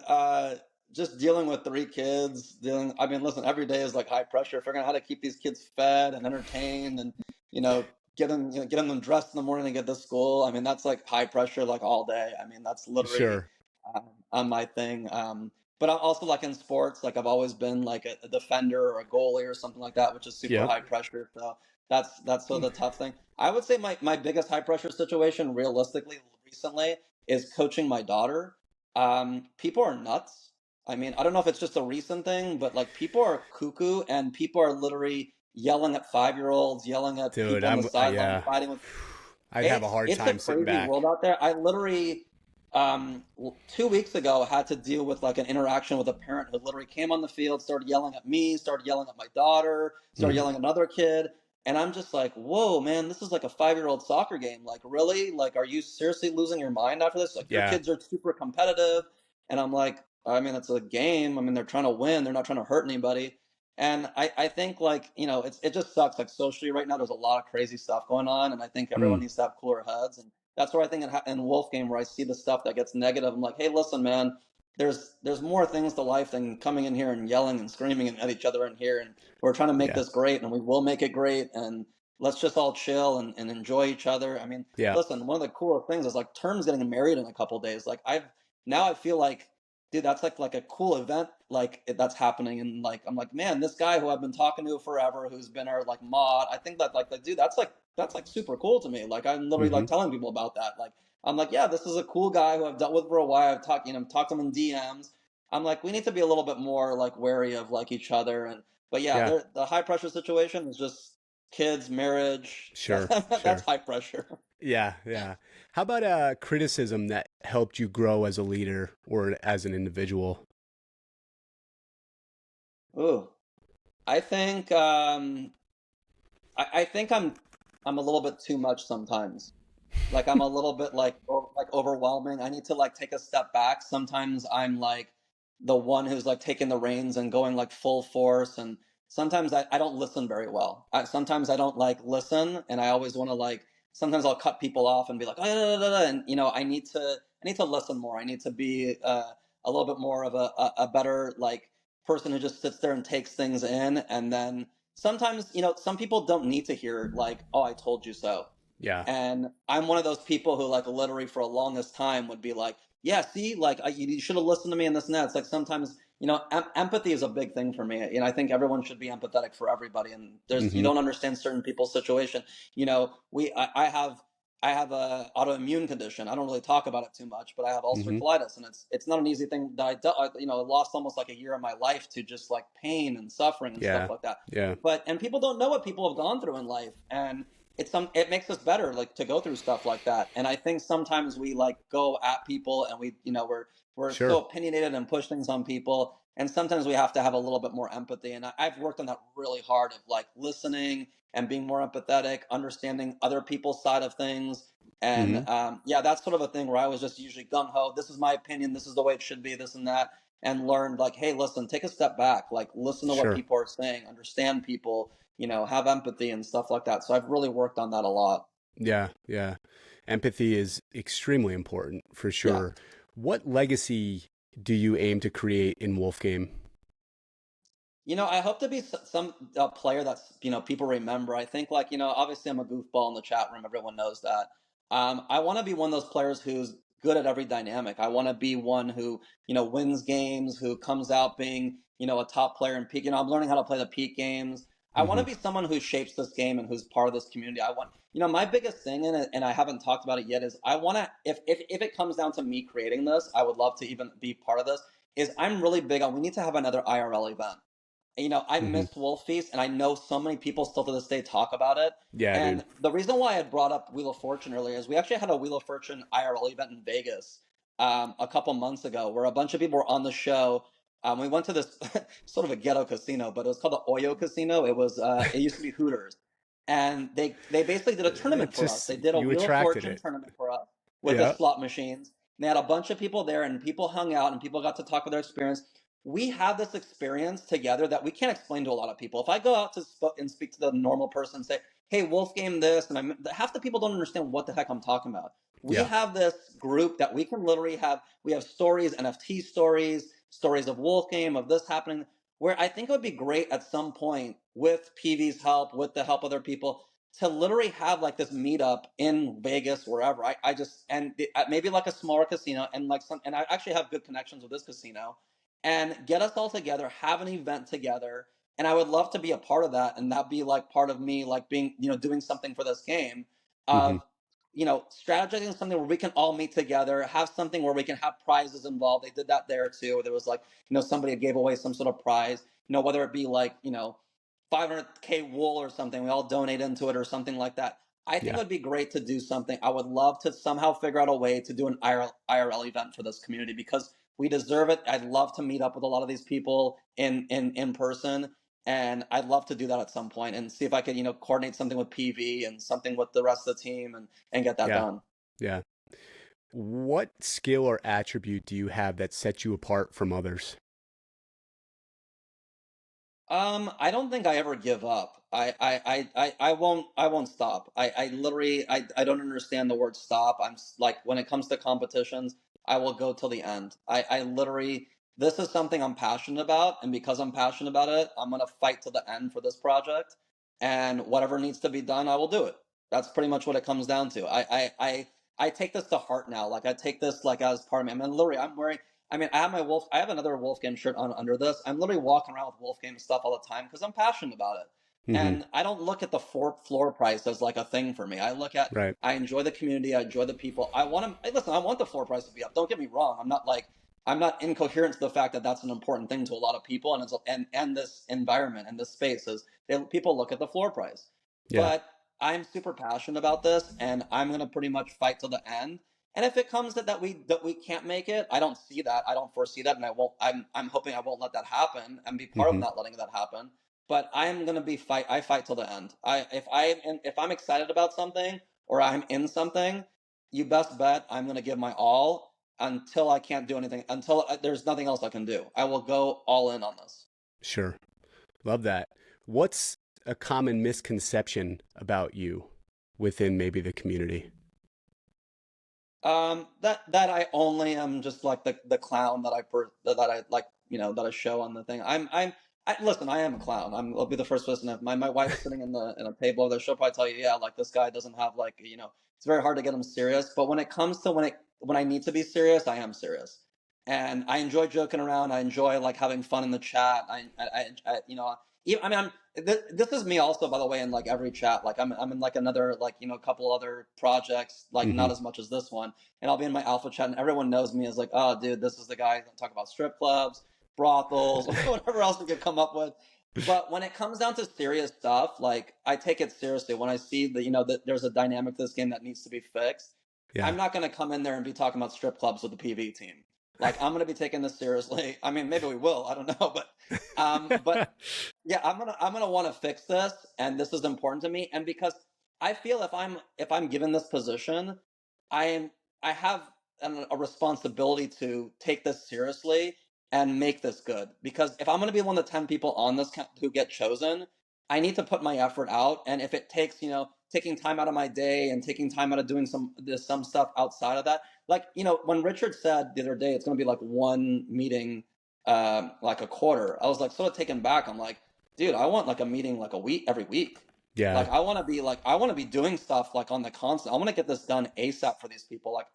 Speaker 2: just dealing with three kids, I mean, listen, every day is like high pressure, figuring out how to keep these kids fed and entertained and, getting them dressed in the morning to get to school. I mean, that's like high pressure, like all day. I mean, that's literally
Speaker 1: Sure.
Speaker 2: on my thing. But I'm also like in sports, like I've always been like a defender or a goalie or something like that, which is super
Speaker 1: Yep.
Speaker 2: high pressure. So that's sort of the tough thing. I would say my biggest high pressure situation realistically recently is coaching my daughter. People are nuts. I mean, I don't know if it's just a recent thing, but like people are cuckoo and people are literally yelling at 5-year-olds, yelling at
Speaker 1: Dude,
Speaker 2: people on the sideline,
Speaker 1: yeah.
Speaker 2: fighting with.
Speaker 1: I'd have a hard
Speaker 2: It's a
Speaker 1: time sitting
Speaker 2: crazy
Speaker 1: back.
Speaker 2: world out there. I literally 2 weeks ago had to deal with like an interaction with a parent who literally came on the field, started yelling at me, started yelling at my daughter, started
Speaker 1: Mhm.
Speaker 2: yelling at another kid. And I'm just like, whoa, man, this is like a 5-year-old soccer game. Like, really? Like, are you seriously losing your mind after this? Like, your
Speaker 1: Yeah.
Speaker 2: kids are super competitive. And I'm like, I mean, it's a game. I mean, they're trying to win. They're not trying to hurt anybody. And I think like, it just sucks. Like socially right now, there's a lot of crazy stuff going on. And I think everyone
Speaker 1: Mm.
Speaker 2: needs to have cooler heads. And that's where I think in Wolf Game, where I see the stuff that gets negative, I'm like, hey, listen, man, there's more things to life than coming in here and yelling and screaming at each other in here. And we're trying to make
Speaker 1: Yeah.
Speaker 2: this great, and we will make it great. And let's just all chill and enjoy each other. I mean,
Speaker 1: Yeah.
Speaker 2: listen, one of the coolest things is like Term's getting married in a couple days. Like I feel like, dude, that's like a cool event like that's happening. And like I'm like, man, this guy who I've been talking to forever, who's been our like mod, I think that like dude, that's like super cool to me. Like I'm literally
Speaker 1: Hmm.
Speaker 2: like telling people about that. Like I'm like, yeah, this is a cool guy who I've dealt with for a while. I've talked to him in DMs. I'm like, we need to be a little bit more like wary of like each other. And but yeah,
Speaker 1: Yeah.
Speaker 2: the high pressure situation is just kids, marriage.
Speaker 1: Sure.
Speaker 2: That's
Speaker 1: Sure.
Speaker 2: high pressure.
Speaker 1: Yeah. Yeah. How about criticism that helped you grow as a leader or as an individual?
Speaker 2: Ooh, I think I think I'm a little bit too much sometimes. Like I'm a little bit like overwhelming. I need to like take a step back. Sometimes I'm like the one who's like taking the reins and going like full force, and sometimes I don't listen very well. Sometimes I don't like listen, and I always want to like. Sometimes I'll cut people off and be like, oh, and I need to listen more. I need to be a little bit more of a better like person who just sits there and takes things in, and then sometimes some people don't need to hear like, oh, I told you so.
Speaker 1: Yeah.
Speaker 2: And I'm one of those people who, like, literally for a longest time would be like, yeah, see, like, you should have listened to me and this and that. It's like sometimes, empathy is a big thing for me. I think everyone should be empathetic for everybody. And you
Speaker 1: Hmm.
Speaker 2: don't understand certain people's situation. I have I have a autoimmune condition. I don't really talk about it too much, but I have ulcerative
Speaker 1: Hmm.
Speaker 2: colitis, and it's not an easy thing that I lost almost like a year of my life to just like pain and suffering and stuff
Speaker 1: Yeah.
Speaker 2: like that.
Speaker 1: Yeah.
Speaker 2: And people don't know what people have gone through in life, and it makes us better like to go through stuff like that. And I think sometimes we like go at people, and we're so
Speaker 1: Sure.
Speaker 2: opinionated and push things on people, and sometimes we have to have a little bit more empathy. And I've worked on that really hard of like listening and being more empathetic, understanding other people's side of things. And
Speaker 1: Hmm.
Speaker 2: yeah, that's sort of a thing where I was just usually gung ho. This is my opinion. This is the way it should be. This and that, and learned like, hey, listen, take a step back. Like, listen to what
Speaker 1: Sure.
Speaker 2: people are saying. Understand people. Have empathy and stuff like that. So I've really worked on that a lot.
Speaker 1: Yeah. Yeah. Empathy is extremely important for
Speaker 2: Yeah.
Speaker 1: sure. What legacy do you aim to create in Wolf Game?
Speaker 2: I hope to be some player that's people remember. I think like obviously I'm a goofball in the chat room. Everyone knows that. I want to be one of those players who's good at every dynamic. I want to be one who wins games, who comes out being a top player in peak. I'm learning how to play the peak games. I want
Speaker 1: Hmm.
Speaker 2: to be someone who shapes this game and who's part of this community. I want my biggest thing in it, and I haven't talked about it yet, is I want to if it comes down to me creating this, I would love to even be part of this. Is I'm really big on we need to have another IRL event. I
Speaker 1: Hmm.
Speaker 2: miss Wolf Feast, and I know so many people still to this day talk about it.
Speaker 1: Yeah, dude.
Speaker 2: And the reason why I had brought up Wheel of Fortune earlier is we actually had a Wheel of Fortune IRL event in Vegas a couple months ago, where a bunch of people were on the show. We went to this sort of a ghetto casino, but it was called the Oyo Casino. It used to be Hooters, and they basically did a
Speaker 1: It
Speaker 2: tournament for us.
Speaker 1: just,
Speaker 2: They did a
Speaker 1: you
Speaker 2: Wheel of
Speaker 1: attracted
Speaker 2: Fortune
Speaker 1: it.
Speaker 2: tournament for us with the
Speaker 1: Yeah.
Speaker 2: slot machines. And they had a bunch of people there, and people hung out, and people got to talk about their experience. We have this experience together that we can't explain to a lot of people. If I go out to and speak to the normal person and say, hey, Wolf game this, and half the people don't understand what the heck I'm talking about. We
Speaker 1: Yeah.
Speaker 2: have this group that we can literally we have stories, NFT stories, stories of Wolf game, of this happening, where I think it would be great at some point with PV's help, with the help of other people, to literally have like this meetup in Vegas, wherever. I just, and maybe like a smaller casino, and and I actually have good connections with this casino, and get us all together, have an event together. And I would love to be a part of that, and that be like part of me, like being, doing something for this game,
Speaker 1: Hmm.
Speaker 2: of, strategizing something where we can all meet together, have something where we can have prizes involved. They did that there too. There was like, somebody gave away some sort of prize, whether it be like, 500K wool or something, we all donate into it or something like that. I think it
Speaker 1: Yeah.
Speaker 2: would be great to do something. I would love to somehow figure out a way to do an IRL event for this community, because we deserve it. I'd love to meet up with a lot of these people in person, and I'd love to do that at some point and see if I could coordinate something with PV and something with the rest of the team, and get that
Speaker 1: Yeah.
Speaker 2: done.
Speaker 1: Yeah. What skill or attribute do you have that sets you apart from others?
Speaker 2: I don't think I ever give up. I won't stop. I literally I don't understand the word stop. Like when it comes to competitions, I will go till the end. I literally, this is something I'm passionate about, and because I'm passionate about it, I'm gonna fight till the end for this project, and whatever needs to be done, I will do it. That's pretty much what it comes down to. I take this to heart now. Like I take this like as part of me. I mean, literally, I'm wearing, I have my Wolf. I have another Wolf Game shirt on under this. I'm literally walking around with Wolf Game stuff all the time because I'm passionate about it.
Speaker 1: Hmm.
Speaker 2: And I don't look at the floor price as like a thing for me. I look at,
Speaker 1: Right.
Speaker 2: I enjoy the community. I enjoy the people. I want to listen. I want the floor price to be up. Don't get me wrong. I'm not incoherent to the fact that that's an important thing to a lot of people, and this environment and this space is people look at the floor price.
Speaker 1: Yeah.
Speaker 2: But I'm super passionate about this, and I'm gonna pretty much fight till the end. And if it comes that we can't make it, I don't see that. I don't foresee that, and I won't. I'm hoping I won't let that happen and be part of
Speaker 1: Hmm.
Speaker 2: not letting that happen. But I'm gonna be fight. I fight till the end. If I'm excited about something or I'm in something, you best bet I'm gonna give my all until I can't do anything. Until there's nothing else I can do. I will go all in on this.
Speaker 1: Sure. Love that. What's a common misconception about you within maybe the community?
Speaker 2: That I only am just like the clown that I like, that I show on the thing. Listen, I am a clown. I'll be the first person. My wife's sitting in a table over there. She'll probably tell you, yeah, like this guy doesn't have like, it's very hard to get him serious. But when it comes to when I need to be serious, I am serious. and I enjoy joking around. I enjoy like having fun in the chat. You know, I mean, this is me also, by the way, in like every chat. Like I'm in like another, like, you know, a couple other projects, like
Speaker 1: Mm-hmm.
Speaker 2: not as much as this one, and I'll be in my alpha chat, and everyone knows me as like, oh, dude, this is the guy that talk about strip clubs, brothels, whatever else we could come up with. But when it comes down to serious stuff, like I take it seriously. When I see that, you know, that there's a dynamic to this game that needs to be fixed,
Speaker 1: Yeah.
Speaker 2: I'm not going to come in there and be talking about strip clubs with the PV team. Like I'm going to be taking this seriously. I mean, maybe we will. I don't know, but yeah, I'm gonna want to fix this, and this is important to me. And because I feel if I'm given this position, I am I have a responsibility to take this seriously and make this good. Because if I'm gonna be one of the 10 people on this who get chosen, I need to put my effort out. And if it takes, you know, taking time out of my day and taking time out of doing some stuff outside of that, like, you know, when Richard said the other day it's gonna be like one meeting like a quarter, I was like sort of taken back. I'm like, dude, I want like a meeting like a week every week.
Speaker 1: Yeah.
Speaker 2: Like I want to be doing stuff like on the constant. I want to get this done ASAP for these people. Like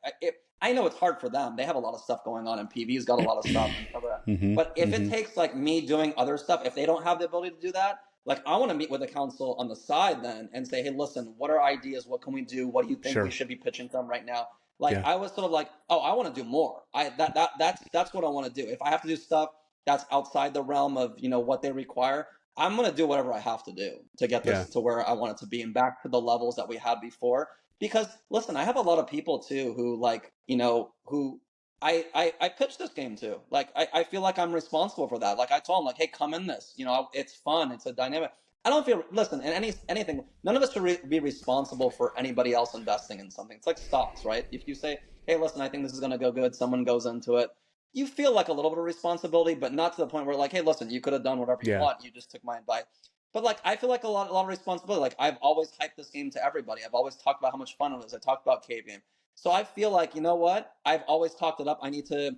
Speaker 2: I know it's hard for them. They have a lot of stuff going on, and PV's got a lot of stuff and stuff like that.
Speaker 1: Mm-hmm.
Speaker 2: But if it
Speaker 1: Mm-hmm.
Speaker 2: takes like me doing other stuff, if they don't have the ability to do that, like I want to meet with the council on the side then and say, hey, listen, what are ideas? What can we do? What do you think we
Speaker 1: Sure.
Speaker 2: should be pitching to them right now? Like
Speaker 1: Yeah.
Speaker 2: I was sort of like, oh, I want to do more. That's what I want to do. If I have to do stuff that's outside the realm of, you know, what they require, I'm going to do whatever I have to do to get
Speaker 1: Yeah.
Speaker 2: this to where I want it to be and back to the levels that we had before. Because listen, I have a lot of people too who, like, you know, who I pitched this game to. Like I feel like I'm responsible for that. Like I told them, like, hey, come in this. You know, it's fun. It's a dynamic. I don't feel, listen, in anything, none of us should be responsible for anybody else investing in something. It's like stocks, right? If you say, hey, listen, I think this is going to go good, someone goes into it, you feel like a little bit of responsibility, but not to the point where, like, hey, listen, you could have done whatever you
Speaker 1: Yeah.
Speaker 2: want. You just took my advice. But like, I feel like a lot of responsibility. Like, I've always hyped this game to everybody. I've always talked about how much fun it is. I talked about cave game. So I feel like, you know what? I've always talked it up. I need to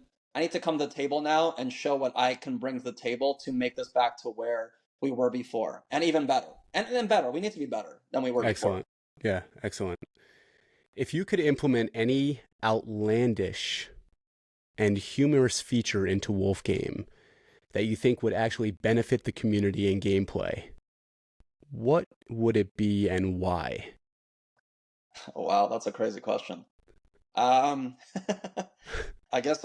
Speaker 2: come to the table now and show what I can bring to the table to make this back to where we were before, and even better, and then better. We need to be better than we were before.
Speaker 1: Excellent. Yeah. Excellent. If you could implement any outlandish and humorous feature into Wolf Game that you think would actually benefit the community and gameplay, what would it be and why?
Speaker 2: Oh, wow, that's a crazy question. Um, I guess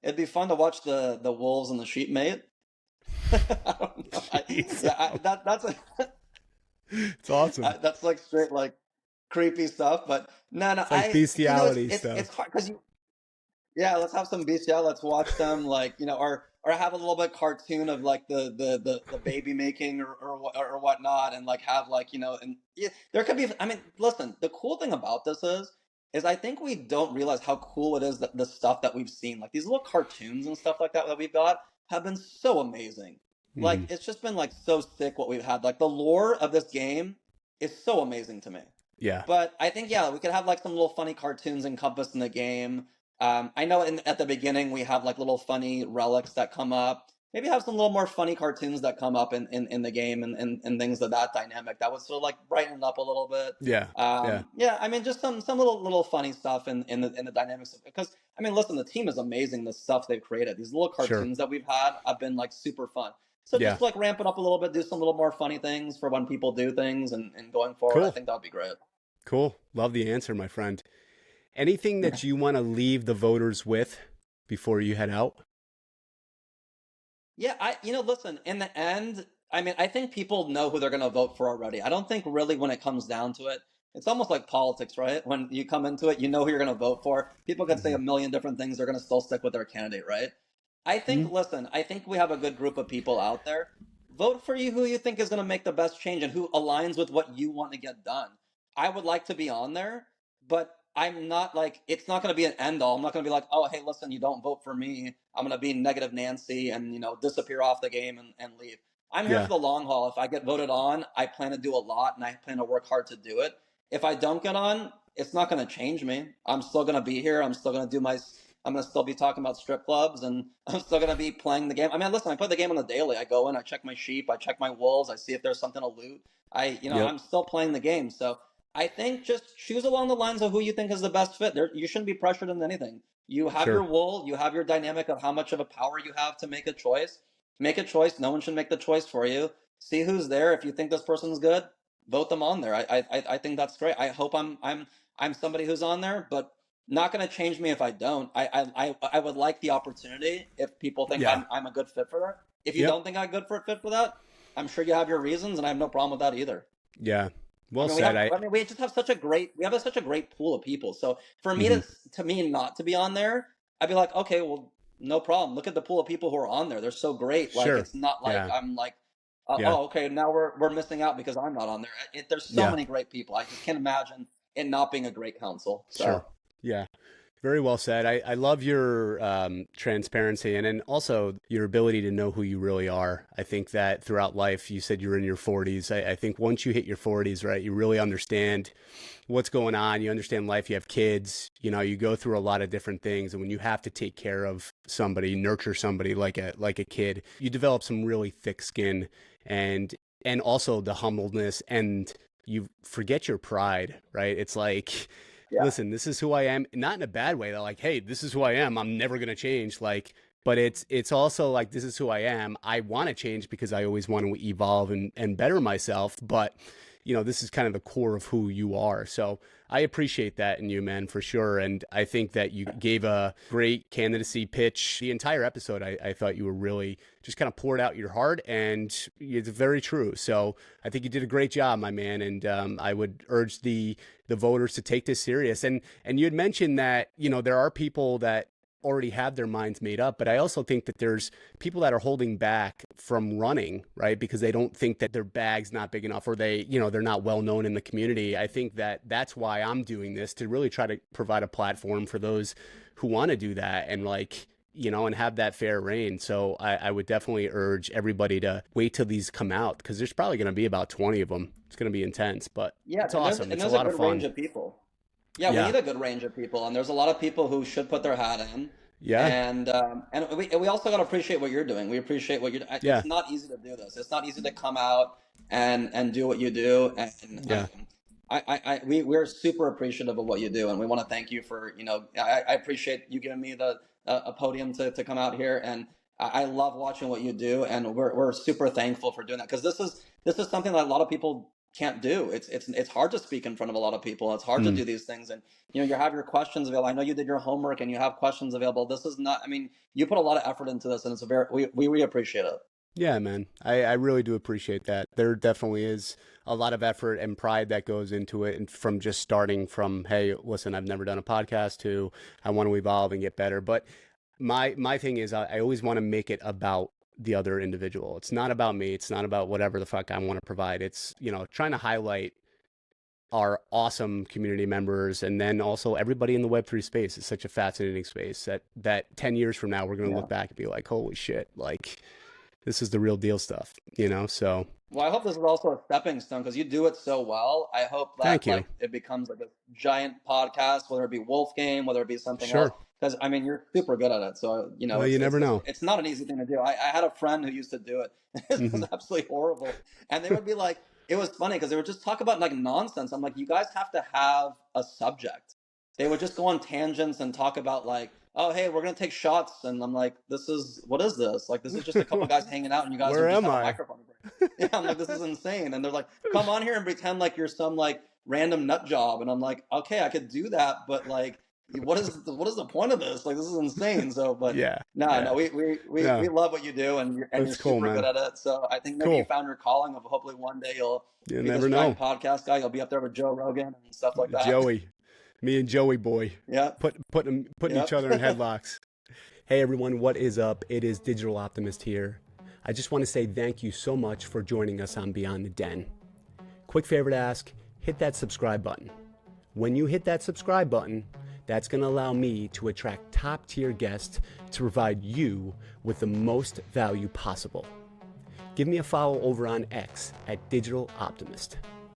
Speaker 2: it'd be fun to watch the wolves and the sheep mate. I don't know.
Speaker 1: Jeez.
Speaker 2: That's a
Speaker 1: It's awesome.
Speaker 2: that's like straight like creepy stuff. But no,
Speaker 1: It's like
Speaker 2: you know,
Speaker 1: bestiality
Speaker 2: it's
Speaker 1: stuff.
Speaker 2: hard because you, yeah, let's have some bestiality. Let's watch them, like, you know, or have a little bit cartoon of like the baby making or whatnot, and like have, like, you know, and yeah, there could be. I mean, listen, the cool thing about this is I think we don't realize how cool it is that the stuff that we've seen, like these little cartoons and stuff like that we've got, have been so amazing. Like
Speaker 1: Hmm.
Speaker 2: it's just been like so sick what we've had. Like the lore of this game is so amazing to me.
Speaker 1: Yeah.
Speaker 2: But I think, yeah, we could have like some little funny cartoons encompassed in the game. I know at the beginning we have like little funny relics that come up. Maybe have some little more funny cartoons that come up in the game, and things of that dynamic that would sort of like brighten it up a little bit.
Speaker 1: Yeah. Yeah.
Speaker 2: Yeah, I mean, just some little funny stuff in the dynamics because I mean, listen, the team is amazing. The stuff they've created, these little
Speaker 1: Sure.
Speaker 2: cartoons that we've had, have been like super fun. So
Speaker 1: Yeah.
Speaker 2: just like ramp it up a little bit, do some little more funny things for when people do things, and going forward, I
Speaker 1: Cool.
Speaker 2: think that would be great.
Speaker 1: Cool. Love the answer, my friend. Anything that you want to leave the voters with before you head out?
Speaker 2: Yeah, you know, listen, in the end, I mean, I think people know who they're going to vote for already. I don't think really when it comes down to it, it's almost like politics, right? When you come into it, you know who you're going to vote for. People could say
Speaker 1: Hmm.
Speaker 2: a million different things. They're going to still stick with their candidate, right? I think,
Speaker 1: Hmm.
Speaker 2: listen, I think we have a good group of people out there. Vote for you who you think is going to make the best change and who aligns with what you want to get done. I would like to be on there, but I'm not like, it's not going to be an end all. I'm not going to be like, oh, hey, listen, you don't vote for me, I'm going to be negative Nancy and, you know, disappear off the game and leave. I'm here for
Speaker 1: Yeah.
Speaker 2: the long haul. If I get voted on, I plan to do a lot and I plan to work hard to do it. If I don't get on, it's not going to change me. I'm still going to be here. I'm still going to do my, I'm going to still be talking about strip clubs, and I'm still going to be playing the game. I mean, listen, I play the game on the daily. I go in, I check my sheep, I check my wolves, I see if there's something to loot. You know,
Speaker 1: Yep.
Speaker 2: I'm still playing the game. So I think just choose along the lines of who you think is the best fit. You shouldn't be pressured into anything. You have your
Speaker 1: Sure.
Speaker 2: role, you have your dynamic of how much of a power you have to make a choice. Make a choice. No one should make the choice for you. See who's there. If you think this person's good, vote them on there. I think that's great. I hope I'm somebody who's on there, but not going to change me if I don't. I would like the opportunity if people think
Speaker 1: Yeah.
Speaker 2: I'm a good fit for that. If you
Speaker 1: Yep.
Speaker 2: don't think I'm a good fit for that, I'm sure you have your reasons, and I have no problem with that either.
Speaker 1: Yeah. Well
Speaker 2: I mean,
Speaker 1: said.
Speaker 2: we just have such a great pool of people. So for me
Speaker 1: Mhm.
Speaker 2: to me not to be on there, I'd be like, okay, well, no problem. Look at the pool of people who are on there. They're so great. Like,
Speaker 1: Sure.
Speaker 2: it's not like
Speaker 1: Yeah.
Speaker 2: I'm like,
Speaker 1: Yeah.
Speaker 2: oh, okay, now we're missing out because I'm not on there. There's so
Speaker 1: Yeah.
Speaker 2: many great people. I just can't imagine it not being a great council.
Speaker 1: Sure.
Speaker 2: So
Speaker 1: Yeah. Very well said. I love your transparency and then also your ability to know who you really are. I think that throughout life, you said you're in your 40s. I think once you hit your 40s, right, you really understand what's going on. You understand life. You have kids. You know, you go through a lot of different things. And when you have to take care of somebody, nurture somebody like a kid, you develop some really thick skin and also the humbleness and you forget your pride, right? It's like,
Speaker 2: yeah,
Speaker 1: listen, this is who I am. Not in a bad way. They're like, hey, this is who I am. I'm never gonna change. Like, but it's also like this is who I am. I want to change because I always want to evolve and better myself. But you know, this is kind of the core of who you are. So I appreciate that in you, man, for sure. And I think that you gave a great candidacy pitch. The entire episode, I thought you were really just kind of poured out your heart, and it's very true. So I think you did a great job, my man. And I would urge the voters to take this serious. And you had mentioned that, you know, there are people that already have their minds made up, but I also think that there's people that are holding back from running, right? Because they don't think that their bag's not big enough or they, you know, they're not well known in the community. I think that that's why I'm doing this, to really try to provide a platform for those who want to do that and like, you know, and have that fair reign. So I would definitely urge everybody to wait till these come out because there's probably going to be about 20 of them. It's going to be intense, but
Speaker 2: yeah,
Speaker 1: it's awesome.
Speaker 2: and
Speaker 1: It's a
Speaker 2: there's a
Speaker 1: lot of
Speaker 2: good range
Speaker 1: fun.
Speaker 2: of people. Yeah, we
Speaker 1: Yeah.
Speaker 2: need a good range of people, and there's a lot of people who should put their hat in.
Speaker 1: Yeah.
Speaker 2: And we also got to appreciate what you're doing. We appreciate what you're.
Speaker 1: Yeah.
Speaker 2: It's not easy to do this. It's not easy to come out and do what you do. And
Speaker 1: Yeah.
Speaker 2: we're super appreciative of what you do, and we want to thank you for I appreciate you giving me the a podium to come out here, and I love watching what you do, and we're super thankful for doing that because this is something that a lot of people can't do. It's hard to speak in front of a lot of people. It's hard to
Speaker 1: Mm.
Speaker 2: do these things, and you have your questions available. I know you did your homework and you have questions available. This is not. I mean, you put a lot of effort into this, and it's a very we appreciate it.
Speaker 1: Yeah, man. I really do appreciate that. There definitely is a lot of effort and pride that goes into it. And from just starting from, hey, listen, I've never done a podcast to I want to evolve and get better. But my thing is I always want to make it about the other individual. It's not about me. It's not about whatever the fuck I want to provide. It's, you know, trying to highlight our awesome community members and then also everybody in the Web3 space. It's such a fascinating space that 10 years from now, we're going to look back and be like, holy shit, like this is the real deal stuff, you know? So
Speaker 2: Well, I hope this is also a stepping stone because you do it so well. I hope
Speaker 1: thank
Speaker 2: that
Speaker 1: you.
Speaker 2: it becomes like a giant podcast, whether it be Wolf Game, whether it be something else.
Speaker 1: Sure.
Speaker 2: Because I mean, you're super good at it. So
Speaker 1: Well, you never know.
Speaker 2: it's not an easy thing to do. I had a friend who used to do it. It was
Speaker 1: Hmm.
Speaker 2: absolutely horrible, and they would be like, it was funny because they would just talk about like nonsense. I'm like, you guys have to have a subject. They would just go on tangents and talk about like, oh, hey, we're gonna take shots, and I'm like, what is this? Like, this is just a couple guys hanging out, and you guys
Speaker 1: Where
Speaker 2: are just
Speaker 1: am
Speaker 2: have a
Speaker 1: I?
Speaker 2: microphone. Yeah, I'm like, this is insane. And they're like, come on here and pretend like you're some like random nut job. And I'm like, okay, I could do that, but like, what is the point of this? Like, this is insane. So, but
Speaker 1: Yeah.
Speaker 2: no,
Speaker 1: Yeah.
Speaker 2: no,
Speaker 1: No,
Speaker 2: we love what you do, and you're
Speaker 1: that's cool,
Speaker 2: super
Speaker 1: man.
Speaker 2: good at it. So I think maybe you
Speaker 1: Cool.
Speaker 2: found your calling of hopefully one day you'll
Speaker 1: You
Speaker 2: be this
Speaker 1: never know.
Speaker 2: giant podcast guy. You'll be up there with Joe Rogan and stuff like that.
Speaker 1: Joey, me and Joey boy,
Speaker 2: Yeah.
Speaker 1: putting
Speaker 2: Yep.
Speaker 1: each other in headlocks. Hey everyone, what is up? It is Digital Optimist here. I just want to say thank you so much for joining us on Beyond the Den. Quick favor to ask, hit that subscribe button. When you hit that subscribe button, that's going to allow me to attract top tier guests to provide you with the most value possible. Give me a follow over on X at Digital Optimist.